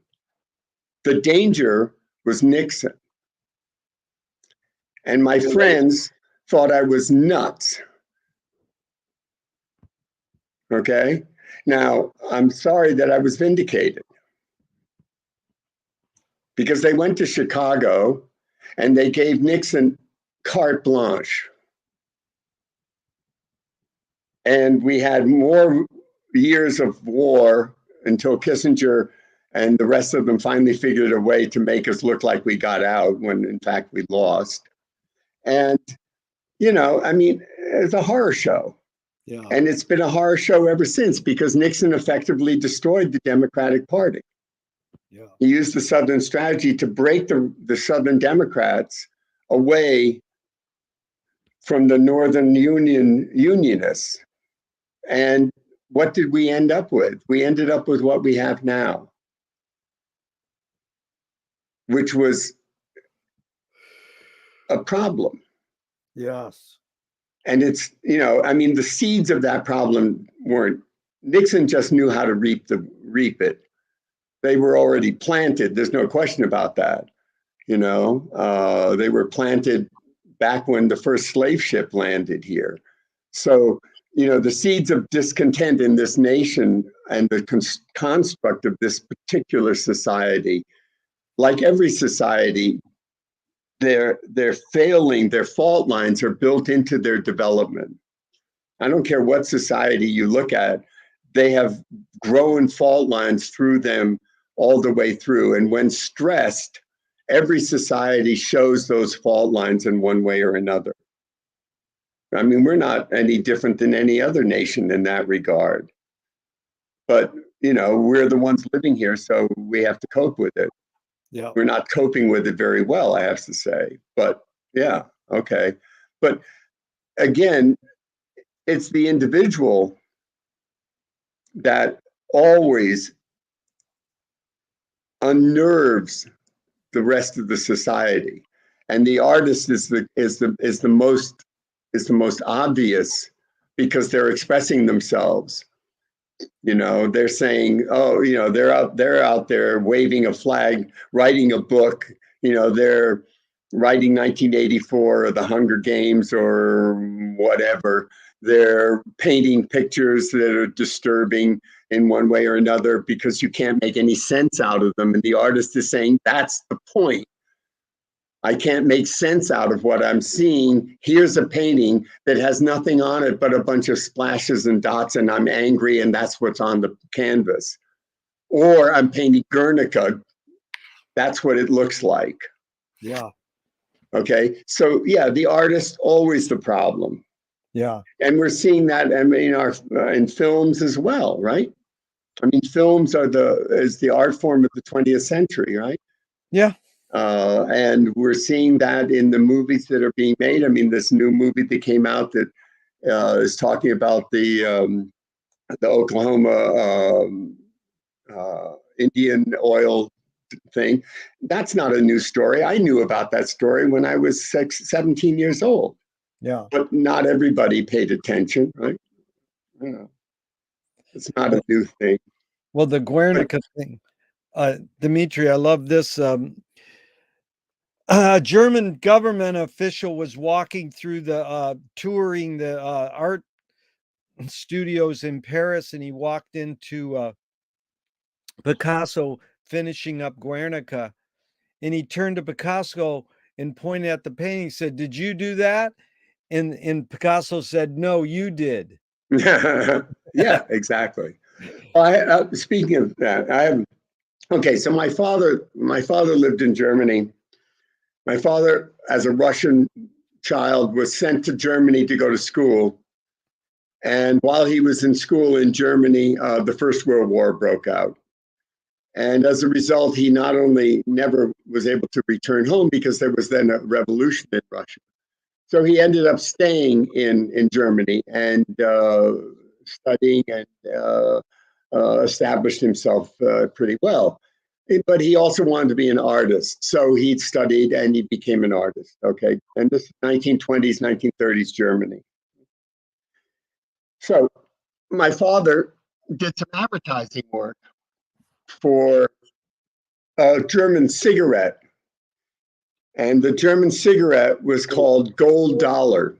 The danger was Nixon. And my friends thought I was nuts. Okay? Now, I'm sorry that I was vindicated, because they went to Chicago and they gave Nixon carte blanche. And we had more years of war until Kissinger and the rest of them finally figured a way to make us look like we got out when in fact we lost. And, it's a horror show. Yeah. And it's been a horror show ever since, because Nixon effectively destroyed the Democratic Party. Yeah. He used the Southern strategy to break the Southern Democrats away from the Northern Unionists. And what did we end up with? We ended up with what we have now, which was a problem. Yes. And it's, the seeds of that problem weren't, Nixon just knew how to reap it. They were already planted. There's no question about that. They were planted back when the first slave ship landed here. So, the seeds of discontent in this nation and the construct of this particular society, like every society, their fault lines are built into their development. I don't care what society you look at, they have grown fault lines through them all the way through. And when stressed, every society shows those fault lines in one way or another. I mean, we're not any different than any other nation in that regard. But, we're the ones living here, so we have to cope with it. Yeah. We're not coping with it very well, I have to say. But yeah, okay. But again, it's the individual that always unnerves the rest of the society. And the artist is the most obvious, because they're expressing themselves. They're saying, oh, they're out there waving a flag, writing a book. They're writing 1984 or the Hunger Games or whatever. They're painting pictures that are disturbing in one way or another because you can't make any sense out of them. And the artist is saying, that's the point. I can't make sense out of what I'm seeing. Here's a painting that has nothing on it but a bunch of splashes and dots, and I'm angry, and that's what's on the canvas. Or I'm painting Guernica. That's what it looks like. Yeah. Okay. So yeah, the artist always the problem. Yeah. And we're seeing that in films as well, right? I mean, films is the art form of the 20th century, right? Yeah. And we're seeing that in the movies that are being made. I mean, this new movie that came out that is talking about the Oklahoma Indian oil thing. That's not a new story. I knew about that story when I was 17 years old. Yeah. But not everybody paid attention, right? It's not a new thing. Well, the Guernica thing, Dimitri, I love this. German government official was walking through touring the art studios in Paris, and he walked into Picasso finishing up Guernica, and he turned to Picasso and pointed at the painting. He said, "Did you do that?" And Picasso said, "No, you did." Yeah, exactly. Well, speaking of that, okay. So my father lived in Germany. My father, as a Russian child, was sent to Germany to go to school. And while he was in school in Germany, the First World War broke out. And as a result, he not only never was able to return home because there was then a revolution in Russia. So he ended up staying in Germany and studying and established himself pretty well. But he also wanted to be an artist. So he studied and he became an artist. Okay. And this is 1920s, 1930s Germany. So my father did some advertising work for a German cigarette. And the German cigarette was called Gold Dollar.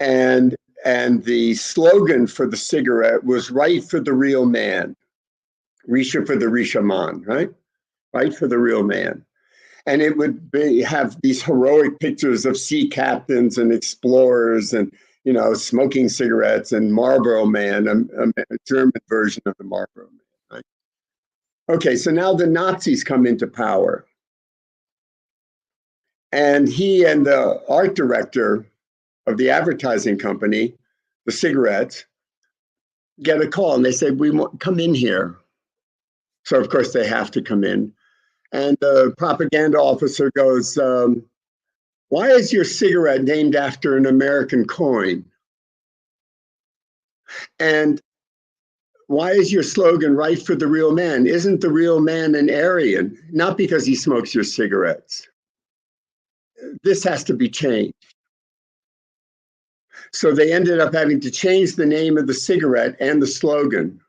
And the slogan for the cigarette was "Right for the real man." Risha for the Risha man, right? Right for the real man. And it would have these heroic pictures of sea captains and explorers and, smoking cigarettes and Marlboro Man, a German version of the Marlboro Man, right? Okay, so now the Nazis come into power. And he and the art director of the advertising company, the cigarettes, get a call and they say, "We want come in here." So of course they have to come in. And the propaganda officer goes, "Why is your cigarette named after an American coin? And why is your slogan right for the real man? Isn't the real man an Aryan? Not because he smokes your cigarettes. This has to be changed." So they ended up having to change the name of the cigarette and the slogan.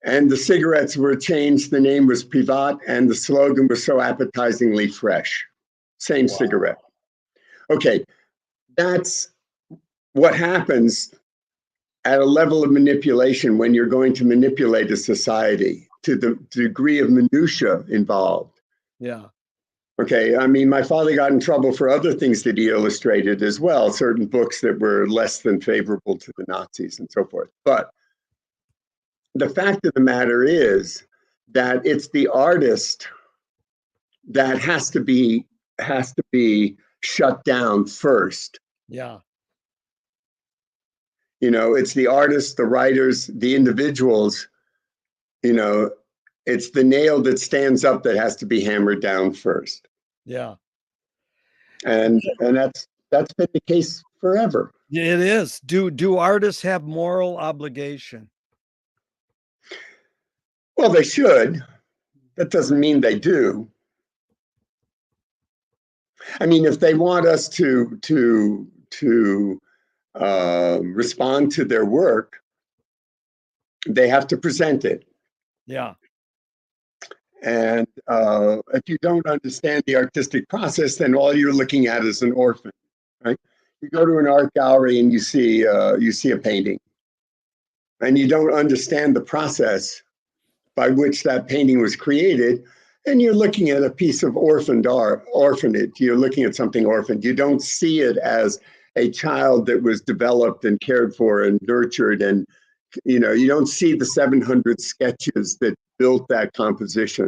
And the cigarettes were changed. The name was Privat, and the slogan was "So appetizingly fresh." Same cigarette. Okay, that's what happens at a level of manipulation when you're going to manipulate a society to the degree of minutia involved. Yeah. Okay, I mean, my father got in trouble for other things that he illustrated as well, certain books that were less than favorable to the Nazis and so forth. But the fact of the matter is that it's the artist that has to be shut down first. Yeah. It's the artists, the writers, the individuals. It's the nail that stands up that has to be hammered down first. Yeah. And that's been the case forever. It is. Do artists have moral obligation? Well, they should. That doesn't mean they do. I mean, if they want us to respond to their work, they have to present it. Yeah. And if you don't understand the artistic process, then all you're looking at is an orphan, right? You go to an art gallery and you see a painting, and you don't understand the process by which that painting was created, and you're looking at a piece of orphanage. You're looking at something orphaned. You don't see it as a child that was developed and cared for and nurtured, and you don't see the 700 sketches that built that composition.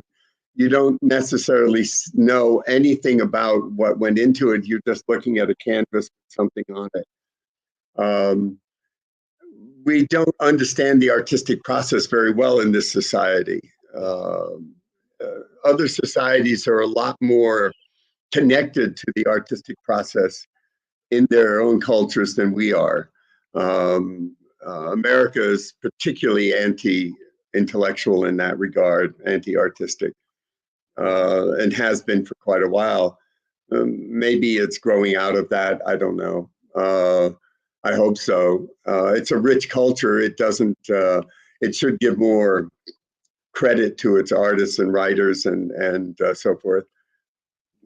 You don't necessarily know anything about what went into it. You're just looking at a canvas with something on it. We don't understand the artistic process very well in this society. Other societies are a lot more connected to the artistic process in their own cultures than we are. America is particularly anti-intellectual in that regard, anti-artistic, and has been for quite a while. Maybe it's growing out of that. I don't know. I hope so. It's a rich culture. It doesn't. It should give more credit to its artists and writers and so forth.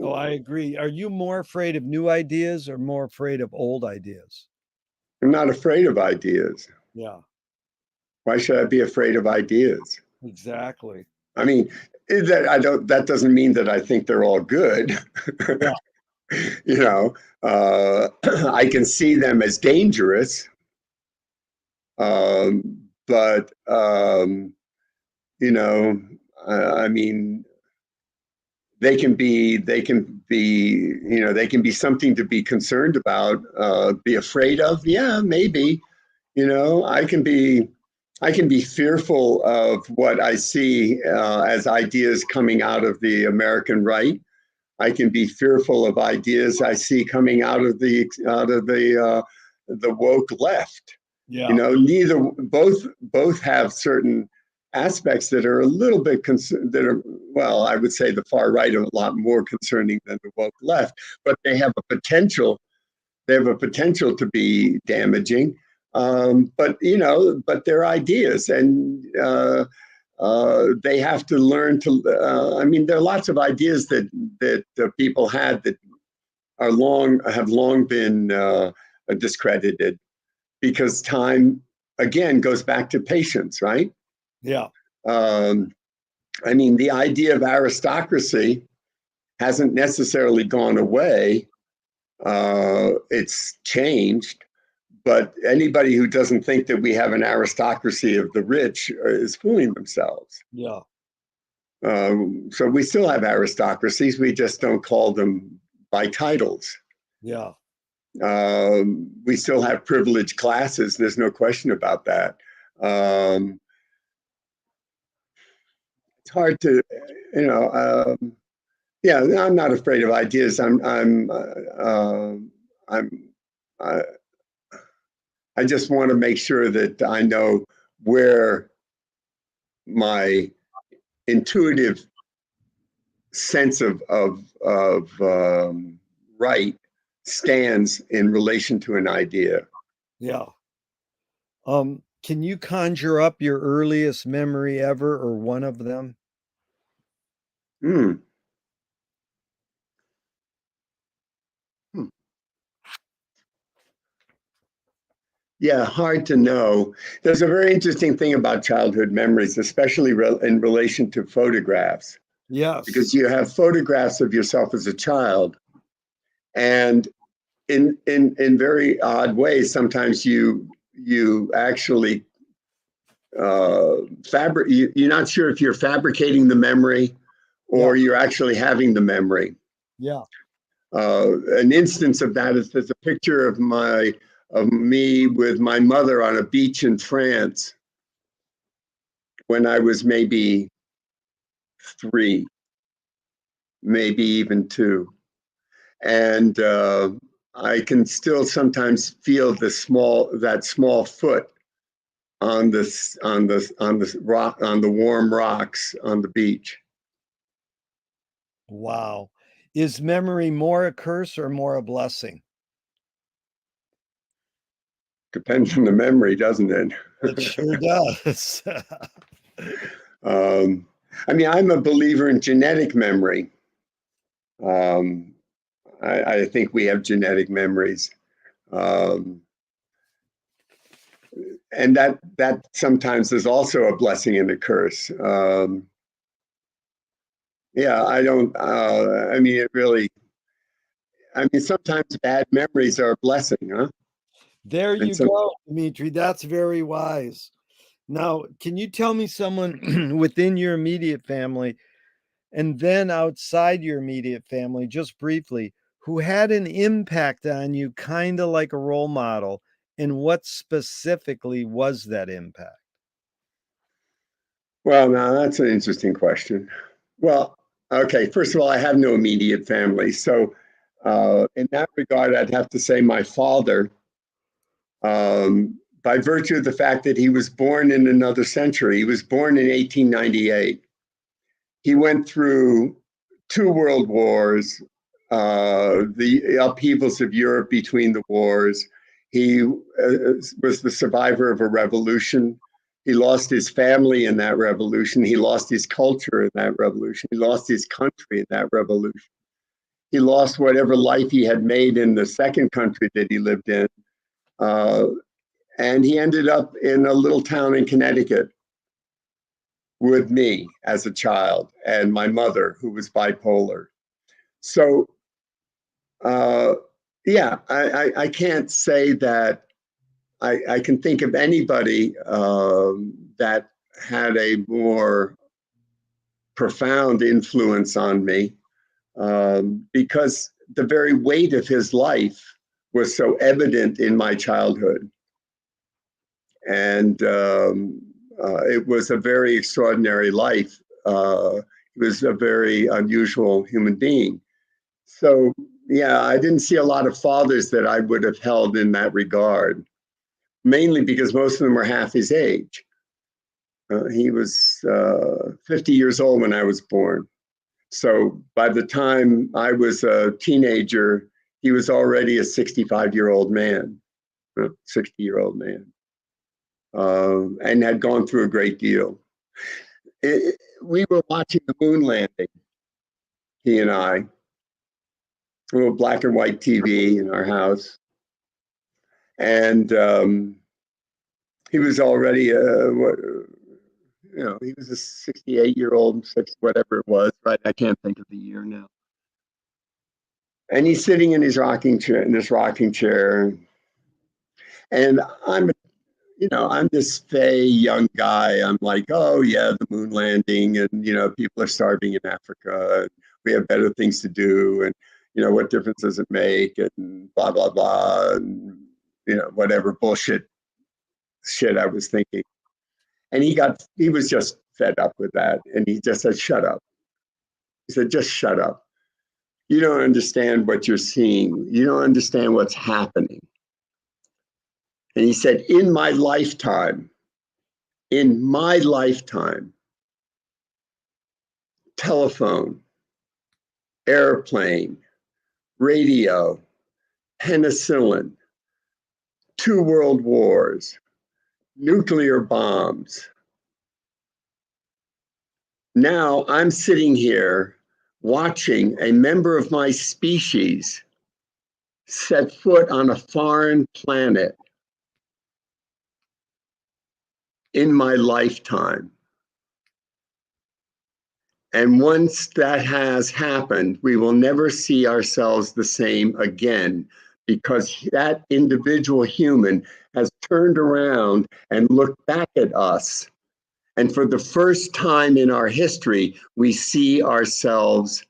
Oh, I agree. Are you more afraid of new ideas or more afraid of old ideas? I'm not afraid of ideas. Yeah, Why should I be afraid of ideas? exactly. I mean, that doesn't mean that I think they're all good. Yeah. I can see them as dangerous, but I mean, they can be something to be concerned about, be afraid of. Yeah, maybe. I can be fearful of what I see as ideas coming out of the American right. I can be fearful of ideas I see coming out of the woke left. Yeah. Both have certain aspects that are a little bit I would say the far right are a lot more concerning than the woke left, but they have a potential to be damaging. But they're ideas, and they have to learn to. I mean, there are lots of ideas that people had that have long been discredited, because time again goes back to patience, right? Yeah. I mean, the idea of aristocracy hasn't necessarily gone away. It's changed, but anybody who doesn't think that we have an aristocracy of the rich is fooling themselves. Yeah. So we still have aristocracies. We just don't call them by titles. Yeah. We still have privileged classes. There's no question about that. It's hard to, yeah. I'm not afraid of ideas. I just want to make sure that I know where my intuitive sense of right stands in relation to an idea. Yeah. Can you conjure up your earliest memory ever, or one of them? Hmm. Yeah, hard to know. There's a very interesting thing about childhood memories, especially in relation to photographs, Yes. because you have photographs of yourself as a child, and in very odd ways, sometimes you actually you're not sure if you're fabricating the memory or you're actually having the memory. Yeah. An instance of that is there's a picture of me with my mother on a beach in France when I was maybe 3, maybe even 2. And I can still sometimes feel that small foot on the warm rocks on the beach. Wow. Is memory more a curse or more a blessing? Depends on the memory, doesn't it? It sure does. I mean, I'm a believer in genetic memory. I think we have genetic memories. And that sometimes is also a blessing and a curse. Yeah, I don't, I mean, it really, I mean, sometimes bad memories are a blessing, huh? There And you go, Dimitri. That's very wise. Now, can you tell me someone within your immediate family and then outside your immediate family, just briefly, who had an impact on you, kind of like a role model? And what specifically was that impact? well, now that's an interesting question. Well, okay, first of all, I have no immediate family. So, in that regard, I'd have to say my father, by virtue of the fact that he was born in another century, he was born in 1898. He went through two world wars, the upheavals of Europe between the wars. He was the survivor of a revolution. He lost his family in that revolution. He lost his culture in that revolution. He lost his country in that revolution. He lost whatever life he had made in the second country that he lived in. And he ended up in a little town in Connecticut with me as a child and my mother, who was bipolar. So, yeah, I can't say that I can think of anybody that had a more profound influence on me, because the very weight of his life was so evident in my childhood. And it was a very extraordinary life. He was a very unusual human being. So, yeah, I didn't see a lot of fathers that I would have held in that regard, mainly because most of them were half his age. He was 50 years old when I was born. So by the time I was a teenager, he was already a 65-year-old man, 60-year-old man, and had gone through a great deal. We were watching the moon landing, he and I, a little black and white TV in our house. And he was already, he was a 68-year-old, whatever it was, right? I can't think of the year now. And he's sitting in his rocking chair. And I'm this fey young guy. I'm like, oh yeah, the moon landing, and people are starving in Africa. And we have better things to do, and what difference does it make? And blah blah blah, and whatever bullshit shit I was thinking. And he was just fed up with that, and he just said, "Shut up." He said, "Just shut up. You don't understand what you're seeing. You don't understand what's happening." And he said, in my lifetime, telephone, airplane, radio, penicillin, two world wars, nuclear bombs. Now I'm sitting here watching a member of my species set foot on a foreign planet in my lifetime. And once that has happened, we will never see ourselves the same again, because that individual human has turned around and looked back at us. And for the first time in our history, we see ourselves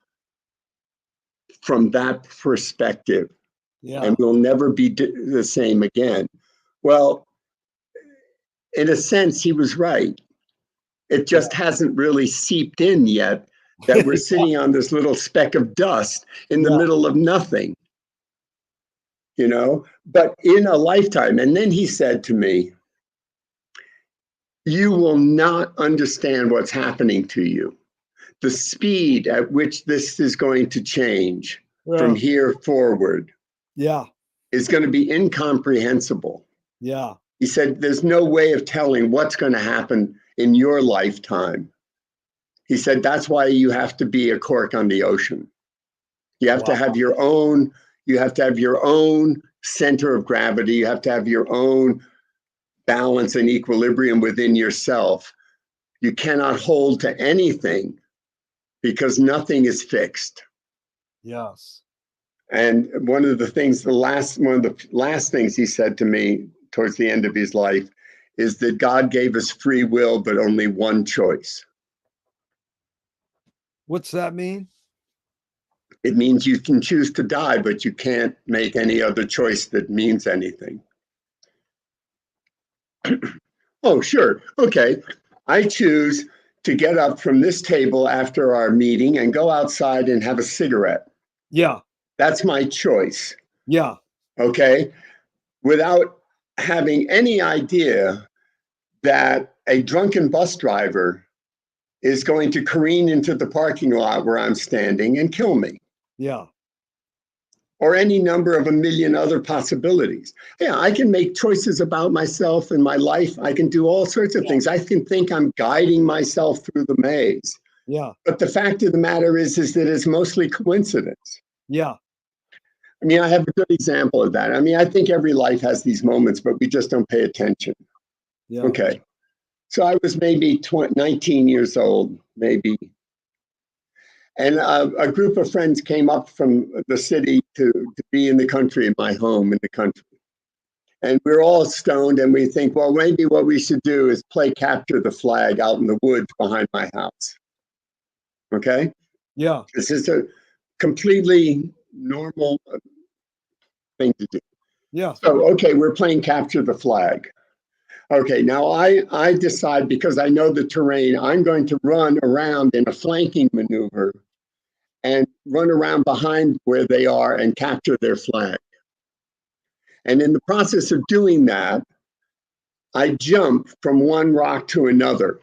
from that perspective. Yeah. And we'll never be the same again. Well, in a sense, he was right. It just hasn't really seeped in yet that we're sitting on this little speck of dust in the middle of nothing, but in a lifetime. And then he said to me, you will not understand what's happening to you. The speed at which this is going to change from here forward is going to be incomprehensible. Yeah. He said, there's no way of telling what's going to happen in your lifetime. He said, that's why you have to be a cork on the ocean. You have to have your own, center of gravity. You have to have your own balance and equilibrium within yourself. You cannot hold to anything because nothing is fixed. Yes. And one of the last things he said to me towards the end of his life is that God gave us free will, but only one choice. What's that mean? It means you can choose to die, but you can't make any other choice that means anything. Oh, sure. Okay. I choose to get up from this table after our meeting and go outside and have a cigarette. Yeah. That's my choice. Yeah. Okay. Without having any idea that a drunken bus driver is going to careen into the parking lot where I'm standing and kill me. Yeah. Or any number of a million other possibilities. Yeah, I can make choices about myself and my life. I can do all sorts of things. I can think I'm guiding myself through the maze. Yeah. But the fact of the matter is that it's mostly coincidence. Yeah. I mean, I have a good example of that. I mean, I think every life has these moments, but we just don't pay attention. Yeah. Okay. So I was maybe 19 years old, maybe. And a group of friends came up from the city to be in the country, in my home in the country. And we're all stoned and we think, well, maybe what we should do is play capture the flag out in the woods behind my house. Okay? Yeah. This is a completely normal thing to do. Yeah. So, okay, we're playing capture the flag. Okay, now I decide, because I know the terrain, I'm going to run around in a flanking maneuver and run around behind where they are and capture their flag. And in the process of doing that, I jump from one rock to another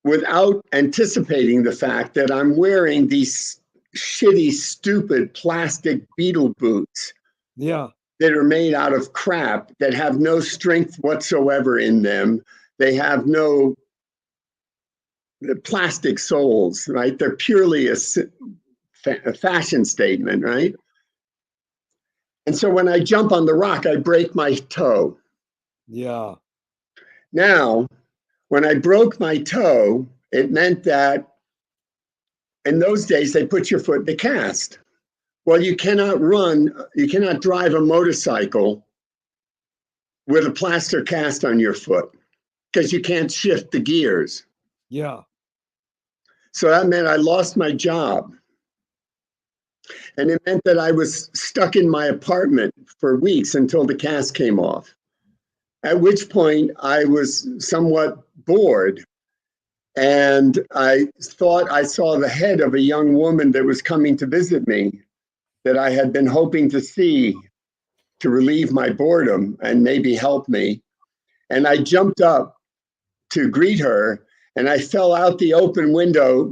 without anticipating the fact that I'm wearing these shitty, stupid plastic beetle boots. Yeah. That are made out of crap, that have no strength whatsoever in them. They have no plastic soles, right? They're purely a fashion statement, right? And so when I jump on the rock, I break my toe. Yeah. Now, when I broke my toe, it meant that in those days, they put your foot in the cast. Well, you cannot drive a motorcycle with a plaster cast on your foot because you can't shift the gears. Yeah. So that meant I lost my job. And it meant that I was stuck in my apartment for weeks until the cast came off. At which point I was somewhat bored. And I thought I saw the head of a young woman that was coming to visit me, that I had been hoping to see to relieve my boredom and maybe help me. And I jumped up to greet her, and I fell out the open window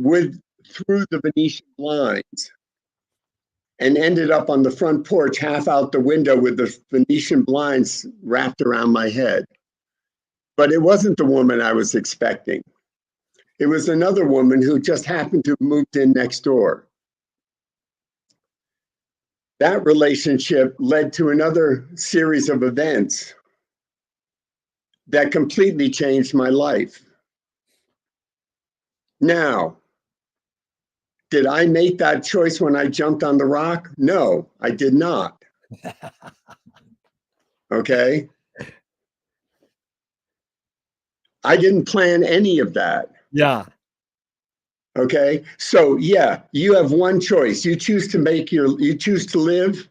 through the Venetian blinds and ended up on the front porch, half out the window with the Venetian blinds wrapped around my head. But it wasn't the woman I was expecting. It was another woman who just happened to have moved in next door. That relationship led to another series of events that completely changed my life. Now, did I make that choice when I jumped on the rock? No, I did not. Okay? I didn't plan any of that. Yeah. Okay? So, yeah, you have one choice. You choose to live,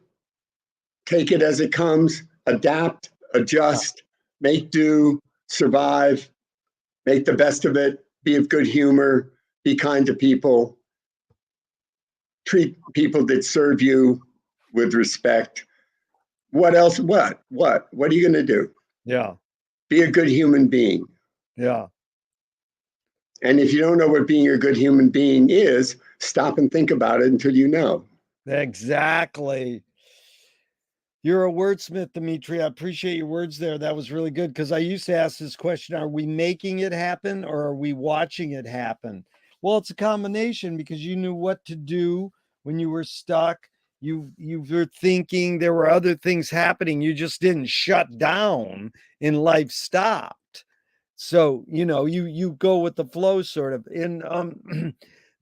take it as it comes, adapt, adjust, make do, survive, make the best of it, be of good humor, be kind to people, treat people that serve you with respect. What else? What are you going to do? Yeah. Be a good human being. Yeah. And if you don't know what being a good human being is, stop and think about it until you know. Exactly. You're a wordsmith, Dimitri. I appreciate your words there. That was really good because I used to ask this question, are we making it happen or are we watching it happen? Well, it's a combination because you knew what to do when you were stuck. You were thinking there were other things happening. You just didn't shut down and life stopped. So, you go with the flow sort of. And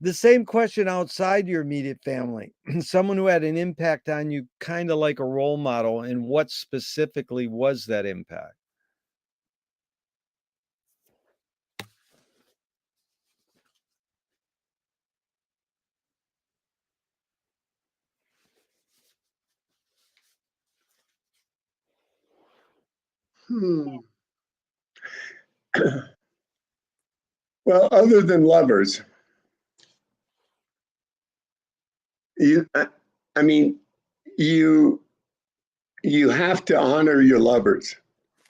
the same question outside your immediate family, someone who had an impact on you, kind of like a role model, and what specifically was that impact? Hmm. Well, other than lovers, you, I mean, you you have to honor your lovers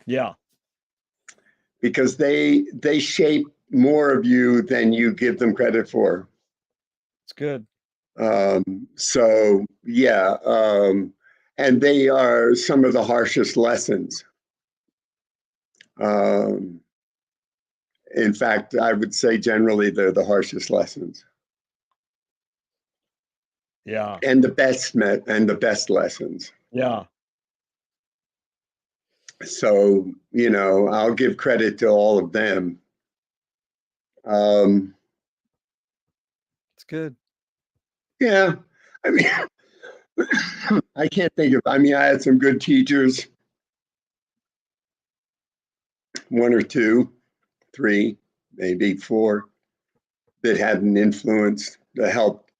Yeah, because they shape more of you than you give them credit for. it's good. So yeah, and they are some of the harshest lessons. Um, in fact, I would say generally they're the harshest lessons Yeah, and the best lessons. yeah, So I'll give credit to all of them. Um, it's good. yeah, I mean, I can't think of. I mean, I had some good teachers, one or two, three, maybe four, that had an influence that helped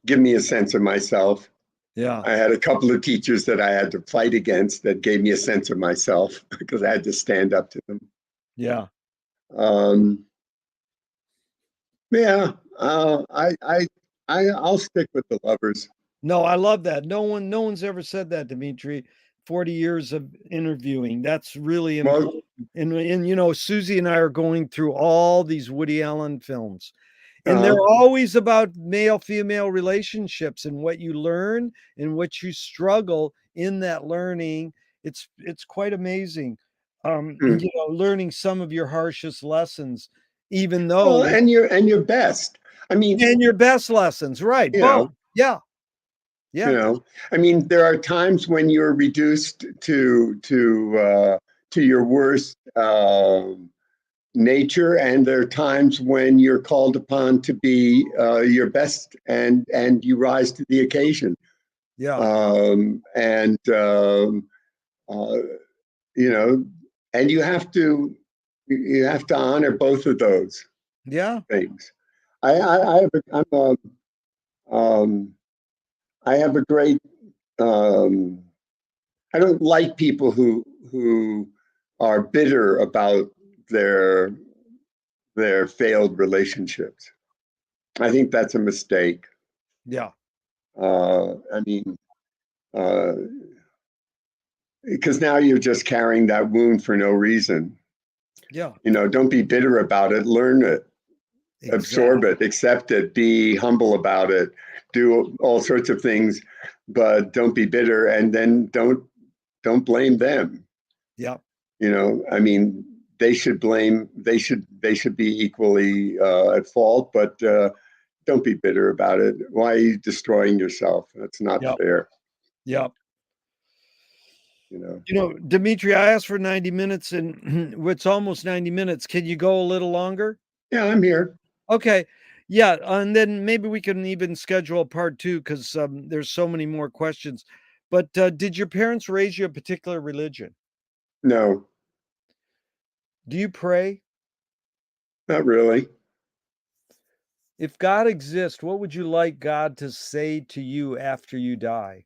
give me a sense of myself. Yeah, I had a couple of teachers that I had to fight against that gave me a sense of myself because I had to stand up to them. yeah. Um, yeah, I'll stick with the lovers. No, I love that. No one's ever said that, Dimitri. 40 years of interviewing. That's really Well, important. And Susie and I are going through all these Woody Allen films. And they're uh, always about male female relationships and what you learn and what you struggle in that learning. It's quite amazing. hmm. Learning some of your harshest lessons, even Well, though and your best. I mean, and your best lessons, right? you Both. know, Yeah, you yeah, know. I mean, there are times when you're reduced to your worst nature, and there are times when you're called upon to be your best, and you rise to the occasion. yeah, And uh, you know, and you have to honor both of those yeah, things. I have um, I have a great. Um, I don't like people who are bitter about their their failed relationships. I think that's a mistake. yeah, I mean, uh, because now you're just carrying that wound for no reason. yeah. Don't be bitter about it. Learn it, absorb Exactly. it, accept it, be humble about it, do all sorts of things, but don't be bitter, and then don't blame them. Yeah, I mean, they should be equally at fault, but don't be bitter about it. Why are you destroying yourself? That's not yeah, fair. yeah. You know. Dimitri, I asked for 90 minutes and it's almost 90 minutes. Can you go a little longer? Yeah, I'm here. Okay. Yeah. And then maybe we can even schedule a part two because there's so many more questions. But did your parents raise you a particular religion? No, Do you pray? not really. If God exists, what would you like God to say to you after you die?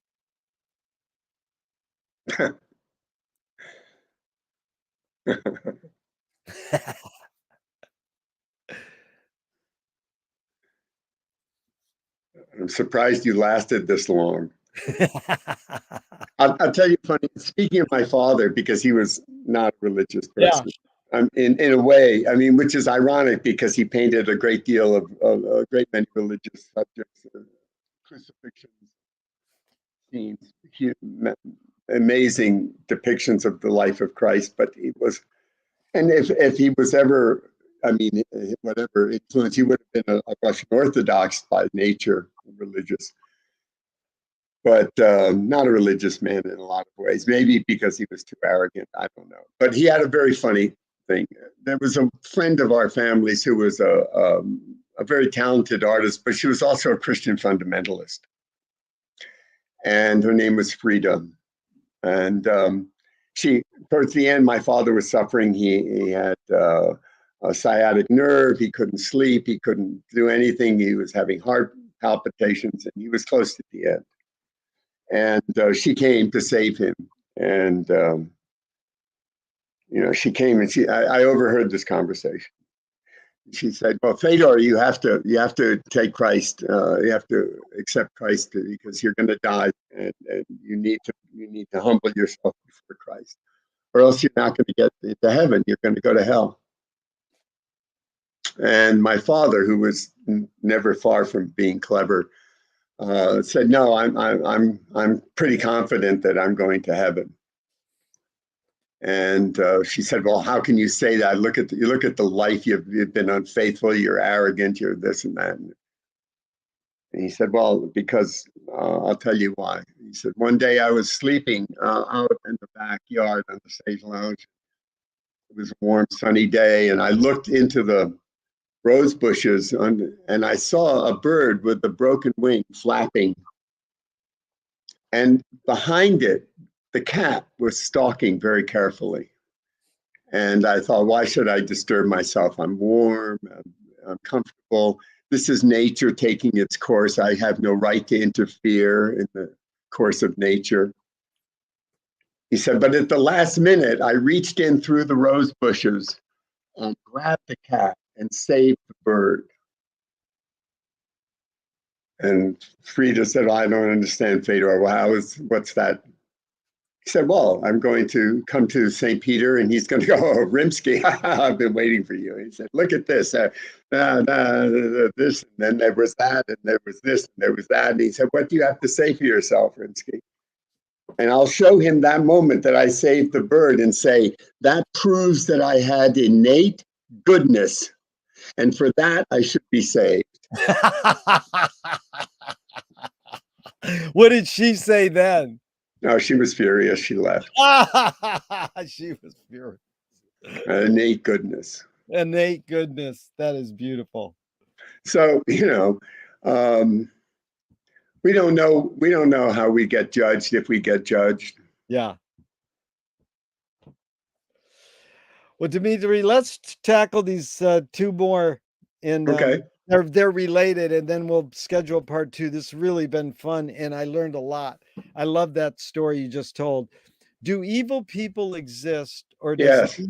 I'm surprised you lasted this long. I'll tell you funny. Speaking of my father, because he was not a religious Yeah. person, in a way, I mean, which is ironic because he painted a great deal of a great many religious subjects, crucifixions, scenes, amazing depictions of the life of Christ. But he was, and if he was ever, I mean, whatever influence, he would have been a Russian Orthodox by nature, religious, but not a religious man in a lot of ways. Maybe because he was too arrogant. I don't know. But he had a very funny thing. There was a friend of our family's who was a very talented artist, but she was also a Christian fundamentalist. And her name was Frida. And she, towards the end, my father was suffering. He had a sciatic nerve. He couldn't sleep. He couldn't do anything. He was having heart palpitations, and he was close to the end. And she came to save him. And she came and I overheard this conversation. She said, "Well, Fedor, you have to take Christ. You have to accept Christ because you're going to die, and you need to humble yourself before Christ, or else you're not going to get to heaven. You're going to go to hell." And my father, who was never far from being clever, said, "No, I'm pretty confident that I'm going to heaven." And she said, "Well, how can you say that? You look at the life you've been unfaithful. You're arrogant. You're this and that." And he said, "Well, because I'll tell you why." He said, "One day I was sleeping out in the backyard on the stage lounge. It was a warm, sunny day, and I looked into the rose bushes and I saw a bird with a broken wing flapping, and behind it, the cat was stalking very carefully. And I thought, why should I disturb myself? I'm warm, I'm comfortable. This is nature taking its course. I have no right to interfere in the course of nature." He said, "But at the last minute, I reached in through the rose bushes and grabbed the cat and saved the bird." And Frida said, "I don't understand, Fedor. Well, what's that?" He said, "Well, I'm going to come to St. Peter," and he's going to go, "Oh, Rimsky, I've been waiting for you." He said, "Look at this, this, and then there was that, and there was this, and there was that." And he said, "What do you have to say for yourself, Rimsky?" And I'll show him that moment that I saved the bird and say, "That proves that I had innate goodness, and for that I should be saved." What did she say then? No, she was furious. She left. She was furious. Innate goodness. Innate goodness. That is beautiful. So, we don't know how we get judged if we get judged. Yeah. Well, Dimitri, let's tackle these two more, and Okay. they're related, and then we'll schedule part 2. This has really been fun, and I learned a lot. I love that story you just told. Do evil people exist, or Yes.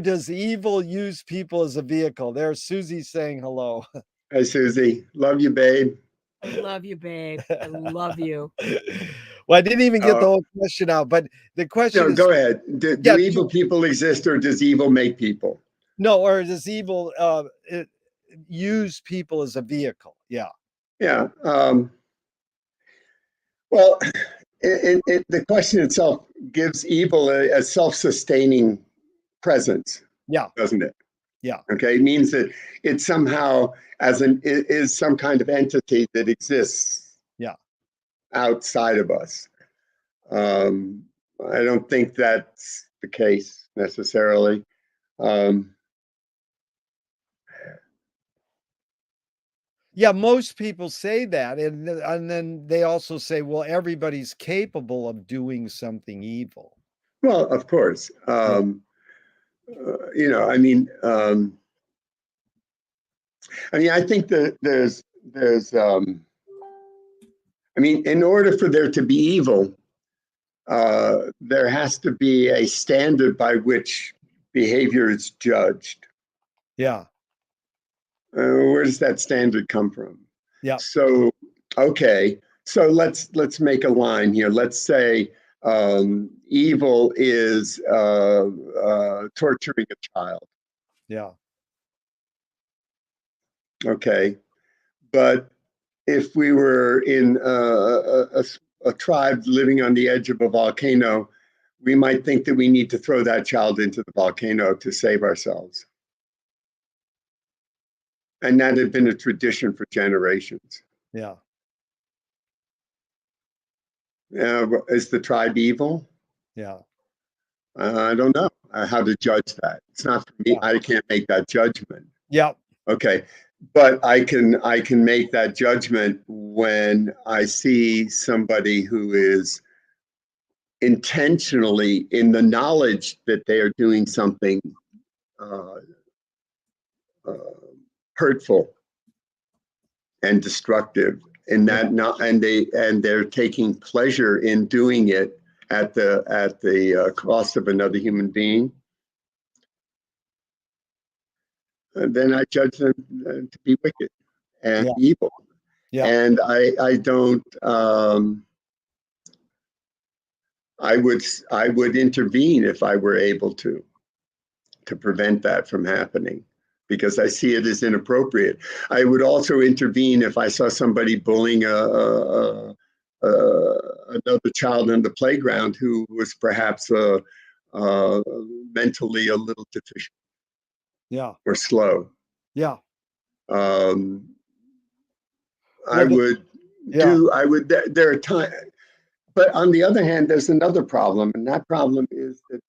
does evil use people as a vehicle? There's Susie saying hello. Hi, Susie. Love you, babe. I love you, babe. I love you. Well, I didn't even get the whole question out, but the question No, is, go ahead. Do yeah, evil people exist, or does evil make people? no, or does evil use people as a vehicle? Yeah. Yeah. Well, the question itself gives evil a self-sustaining presence, Yeah. doesn't it? Yeah. Okay. It means that it somehow is some kind of entity that exists. Yeah. Outside of us. I don't think that's the case necessarily. Yeah, most people say that, and then they also say, well, everybody's capable of doing something evil. Well, of course. I think that in order for there to be evil, there has to be a standard by which behavior is judged. Yeah. Where does that standard come from? Yeah. So, okay. So let's make a line here. Let's say evil is torturing a child. Yeah. Okay, but if we were in a tribe living on the edge of a volcano, we might think that we need to throw that child into the volcano to save ourselves. And that had been a tradition for generations. Yeah. Is the tribe evil? Yeah. I don't know how to judge that. It's not for me. Yeah. I can't make that judgment. Yeah. Okay, but I can make that judgment when I see somebody who is intentionally, in the knowledge that they are doing something uh, uh, hurtful and destructive, and that not and they're taking pleasure in doing it at the cost of another human being. And then I judge them to be wicked and Yeah. evil. Yeah. And I don't. I would intervene if I were able to prevent that from happening, because I see it as inappropriate. I would also intervene if I saw somebody bullying another child on the playground who was perhaps mentally a little deficient Yeah. or slow. Yeah. Um, Well, I would. There are times, but on the other hand, there's another problem, and that problem is that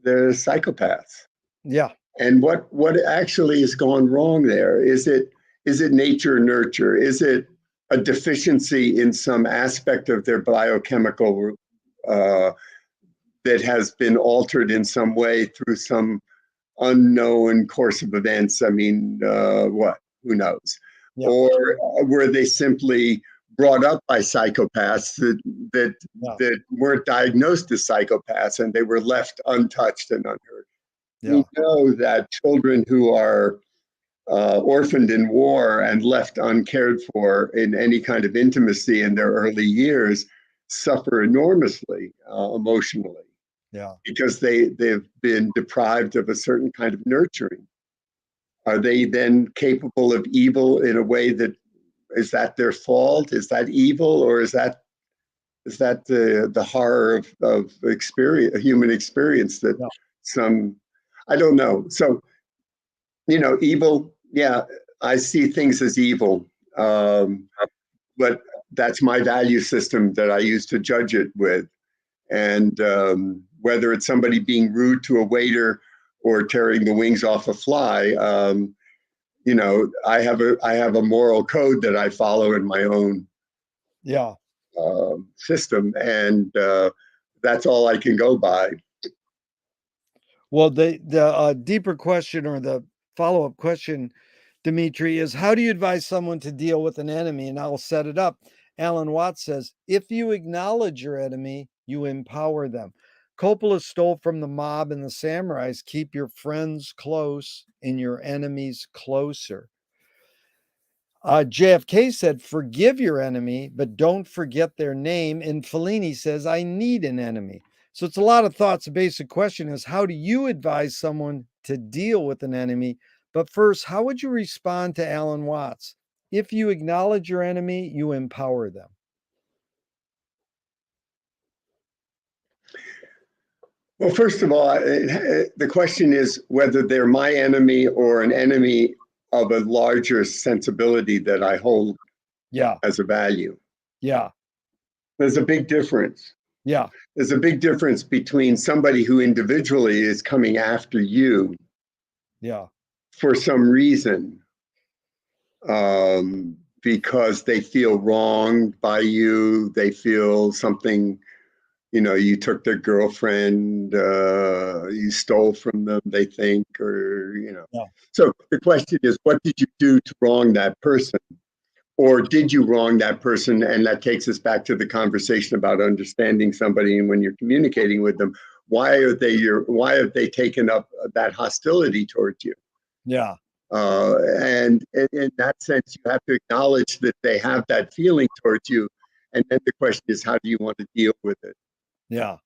there's psychopaths. Yeah. And what actually has gone wrong there? Is it nature nurture? Is it a deficiency in some aspect of their biochemical that has been altered in some way through some unknown course of events? I mean, what? Who knows? Yeah. Or were they simply brought up by psychopaths that weren't diagnosed as psychopaths, and they were left untouched and unhurt? Yeah. We know that children who are orphaned in war and left uncared for in any kind of intimacy in their early years suffer enormously emotionally. Yeah. Because they've been deprived of a certain kind of nurturing. Are they then capable of evil in a way that is that their fault? Is that evil, or is that the horror of experience, human experience that some, I don't know. So, evil, yeah, I see things as evil, but that's my value system that I use to judge it with. And whether it's somebody being rude to a waiter or tearing the wings off a fly, I have a moral code that I follow in my own system, and that's all I can go by. Well, the deeper question, or the follow-up question, Dimitri, is how do you advise someone to deal with an enemy? And I'll set it up. Alan Watts says, if you acknowledge your enemy, you empower them. Coppola stole from the mob and the samurais, keep your friends close and your enemies closer. JFK said, forgive your enemy, but don't forget their name. And Fellini says, I need an enemy. So it's a lot of thoughts. The basic question is, how do you advise someone to deal with an enemy? But first, how would you respond to Alan Watts? If you acknowledge your enemy, you empower them. Well, first of all, the question is whether they're my enemy or an enemy of a larger sensibility that I hold as a value. Yeah. There's a big difference. Yeah. There's a big difference between somebody who individually is coming after you for some reason, because they feel wronged by you, they feel something, you took their girlfriend, you stole from them, they think, or, So the question is, what did you do to wrong that person? Or did you wrong that person? And that takes us back to the conversation about understanding somebody, and when you're communicating with them, why have they taken up that hostility towards you? Yeah. And in that sense, you have to acknowledge that they have that feeling towards you. And then the question is, how do you want to deal with it? Yeah.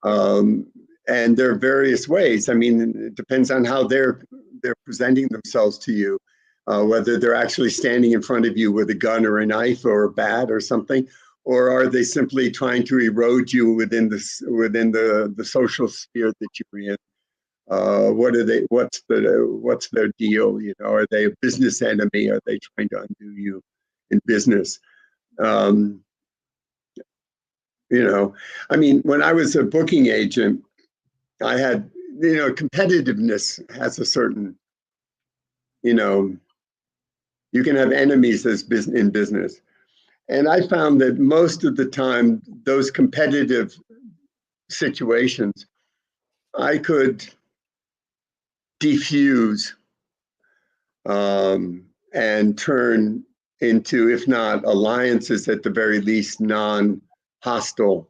And there are various ways. I mean, it depends on how they're presenting themselves to you, whether they're actually standing in front of you with a gun or a knife or a bat or something, or are they simply trying to erode you within the social sphere that you're in? What are they? What's their deal? You know, are they a business enemy? Are they trying to undo you in business? You know, I mean, when I was a booking agent, I had, you know, competitiveness has a certain, you know, you can have enemies in business. And I found that most of the time, those competitive situations, I could defuse and turn into, if not alliances, at the very least, non-hostile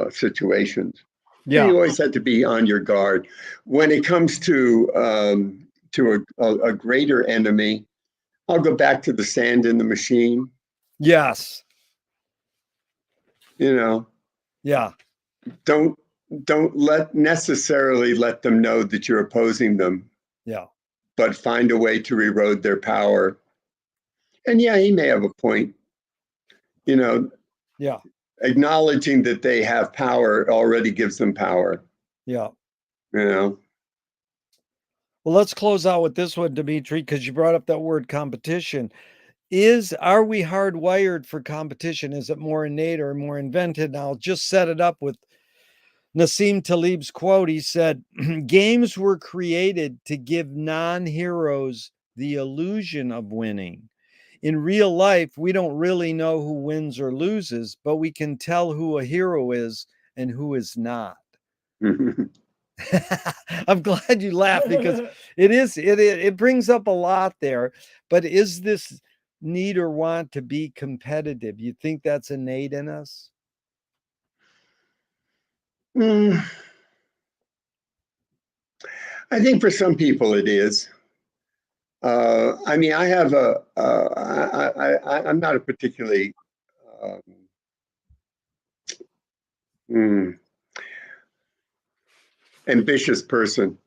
situations. Yeah. You always have to be on your guard. When it comes to a greater enemy, I'll go back to the sand in the machine. Yes. You know, Yeah. don't necessarily let them know that you're opposing them. Yeah. But find a way to erode their power. And yeah, he may have a point. You know, Yeah. acknowledging that they have power already gives them power. Yeah. You know. Well, let's close out with this one, Dimitri, because you brought up that word competition. Are we hardwired for competition? Is it more innate or more invented? And I'll just set it up with Nassim Taleb's quote. He said, games were created to give non-heroes the illusion of winning. In real life, we don't really know who wins or loses, but we can tell who a hero is and who is not. I'm glad you laughed because it brings up a lot there. But is this need or want to be competitive? You think that's innate in us? I think for some people it is. I mean, I have I'm not a particularly ambitious person.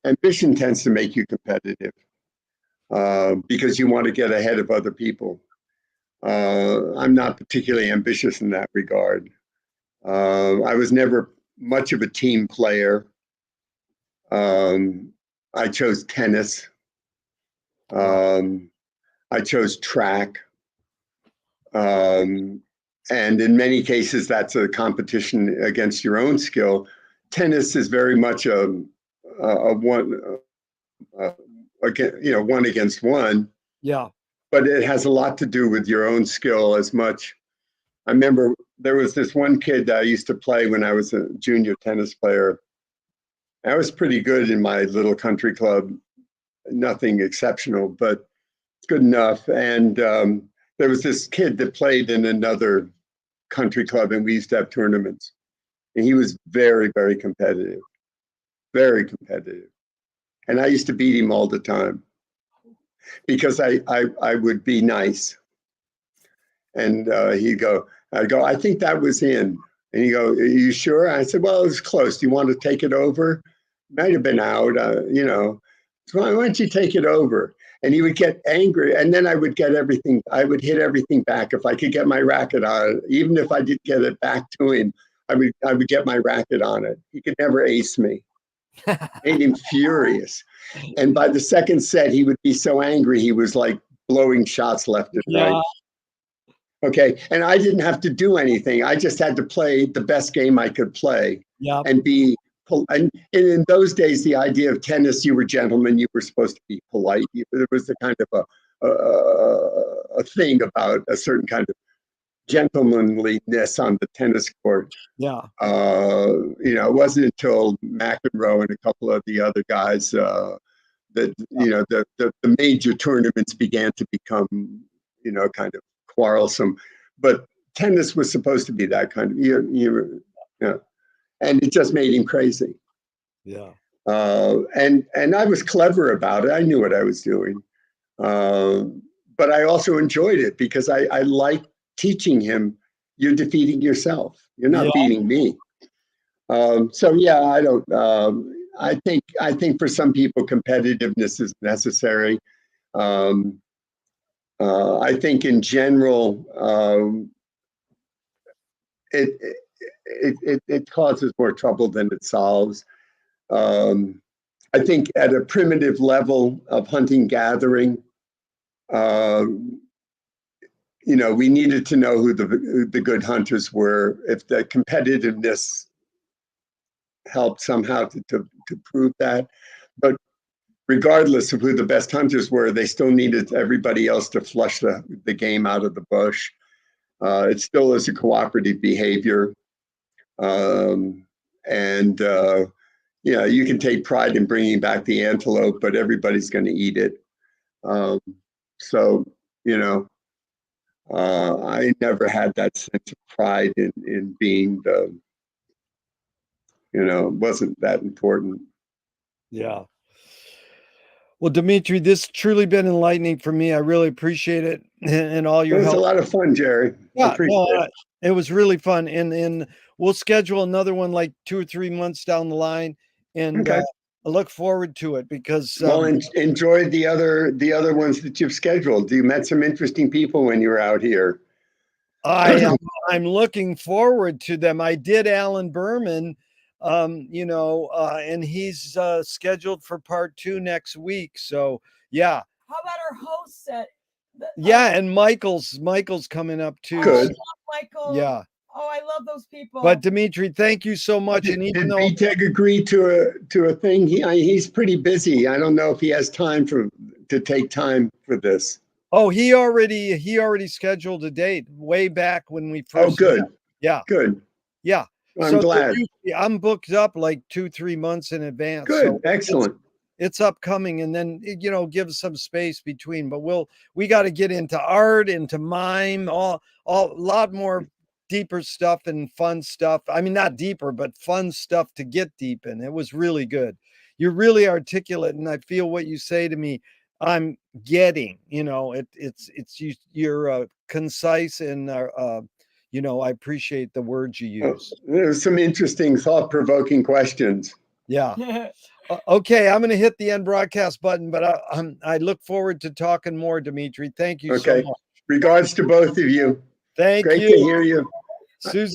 Ambition tends to make you competitive because you want to get ahead of other people. I'm not particularly ambitious in that regard. I was never much of a team player. I chose tennis. I chose track. And in many cases, that's a competition against your own skill. Tennis is very much a one, one against one. Yeah. But it has a lot to do with your own skill as much. I remember there was this one kid that I used to play when I was a junior tennis player. I was pretty good in my little country club, nothing exceptional, but good enough. And there was this kid that played in another country club, and we used to have tournaments. And he was very, very competitive, very competitive. And I used to beat him all the time because I would be nice. And I'd go, I think that was in. And he'd go, are you sure? I said, well, it was close. Do you want to take it over? Might have been out, So why don't you take it over? And he would get angry. And then I would hit everything back. If I could get my racket on it, even if I did get it back to him, I would get my racket on it. He could never ace me. Made him furious. And by the second set, he would be so angry, he was like blowing shots left and right. Okay. And I didn't have to do anything. I just had to play the best game I could play and be. And in those days, the idea of tennis, you were gentlemen, you were supposed to be polite. There was a kind of a thing about a certain kind of gentlemanliness on the tennis court. Yeah. It wasn't until McEnroe and a couple of the other guys that the major tournaments began to become kind of quarrelsome. But tennis was supposed to be that kind of and it just made him crazy. Yeah. And I was clever about it. I knew what I was doing. But I also enjoyed it because I like teaching him, you're defeating yourself. You're not Yeah. beating me. So yeah, I think for some people competitiveness is necessary. I think in general, it causes more trouble than it solves. I think at a primitive level of hunting gathering, we needed to know who the good hunters were. If the competitiveness helped somehow to prove that, but regardless of who the best hunters were, they still needed everybody else to flush the game out of the bush. It still is a cooperative behavior. And you can take pride in bringing back the antelope, but everybody's going to eat it. So, I never had that sense of pride in being it wasn't that important. Yeah. Well, Dimitri, this truly been enlightening for me. I really appreciate it and all your It was help. a lot of fun, Jerry. Yeah, Appreciate no, it. it was really fun, and we'll schedule another one like 2 or 3 months down the line, and Okay. I look forward to it because Well, enjoy the other ones that you've scheduled. You met some interesting people when you were out here. I'm looking forward to them. I did Alan Berman, and he's scheduled for part 2 next week. So yeah. How about our hosts at Yeah, and Michael's coming up too. Oh, I Good. love Michael. Yeah. Oh, I love those people. But Dimitri, thank you so much. And even Did though BTEG agree to a thing? He's pretty busy. I don't know if he has time to take time for this. he already scheduled a date way back when we first. Oh, good. Met. Yeah. Good. Yeah. I'm glad. I'm booked up like 2-3 months in advance. Good. So Excellent. it's upcoming, and then give some space between. But we got to get into art, into mime, a lot more deeper stuff and fun stuff. I mean, not deeper, but fun stuff to get deep in. It was really good. You're really articulate, and I feel what you say to me, I'm getting. You're concise, and I appreciate the words you use. There's some interesting, thought-provoking questions. Yeah. Okay, I'm going to hit the end broadcast button, but I look forward to talking more, Dimitri. Thank you so much. Regards to both of you. Thank Great you. to hear you. Susan.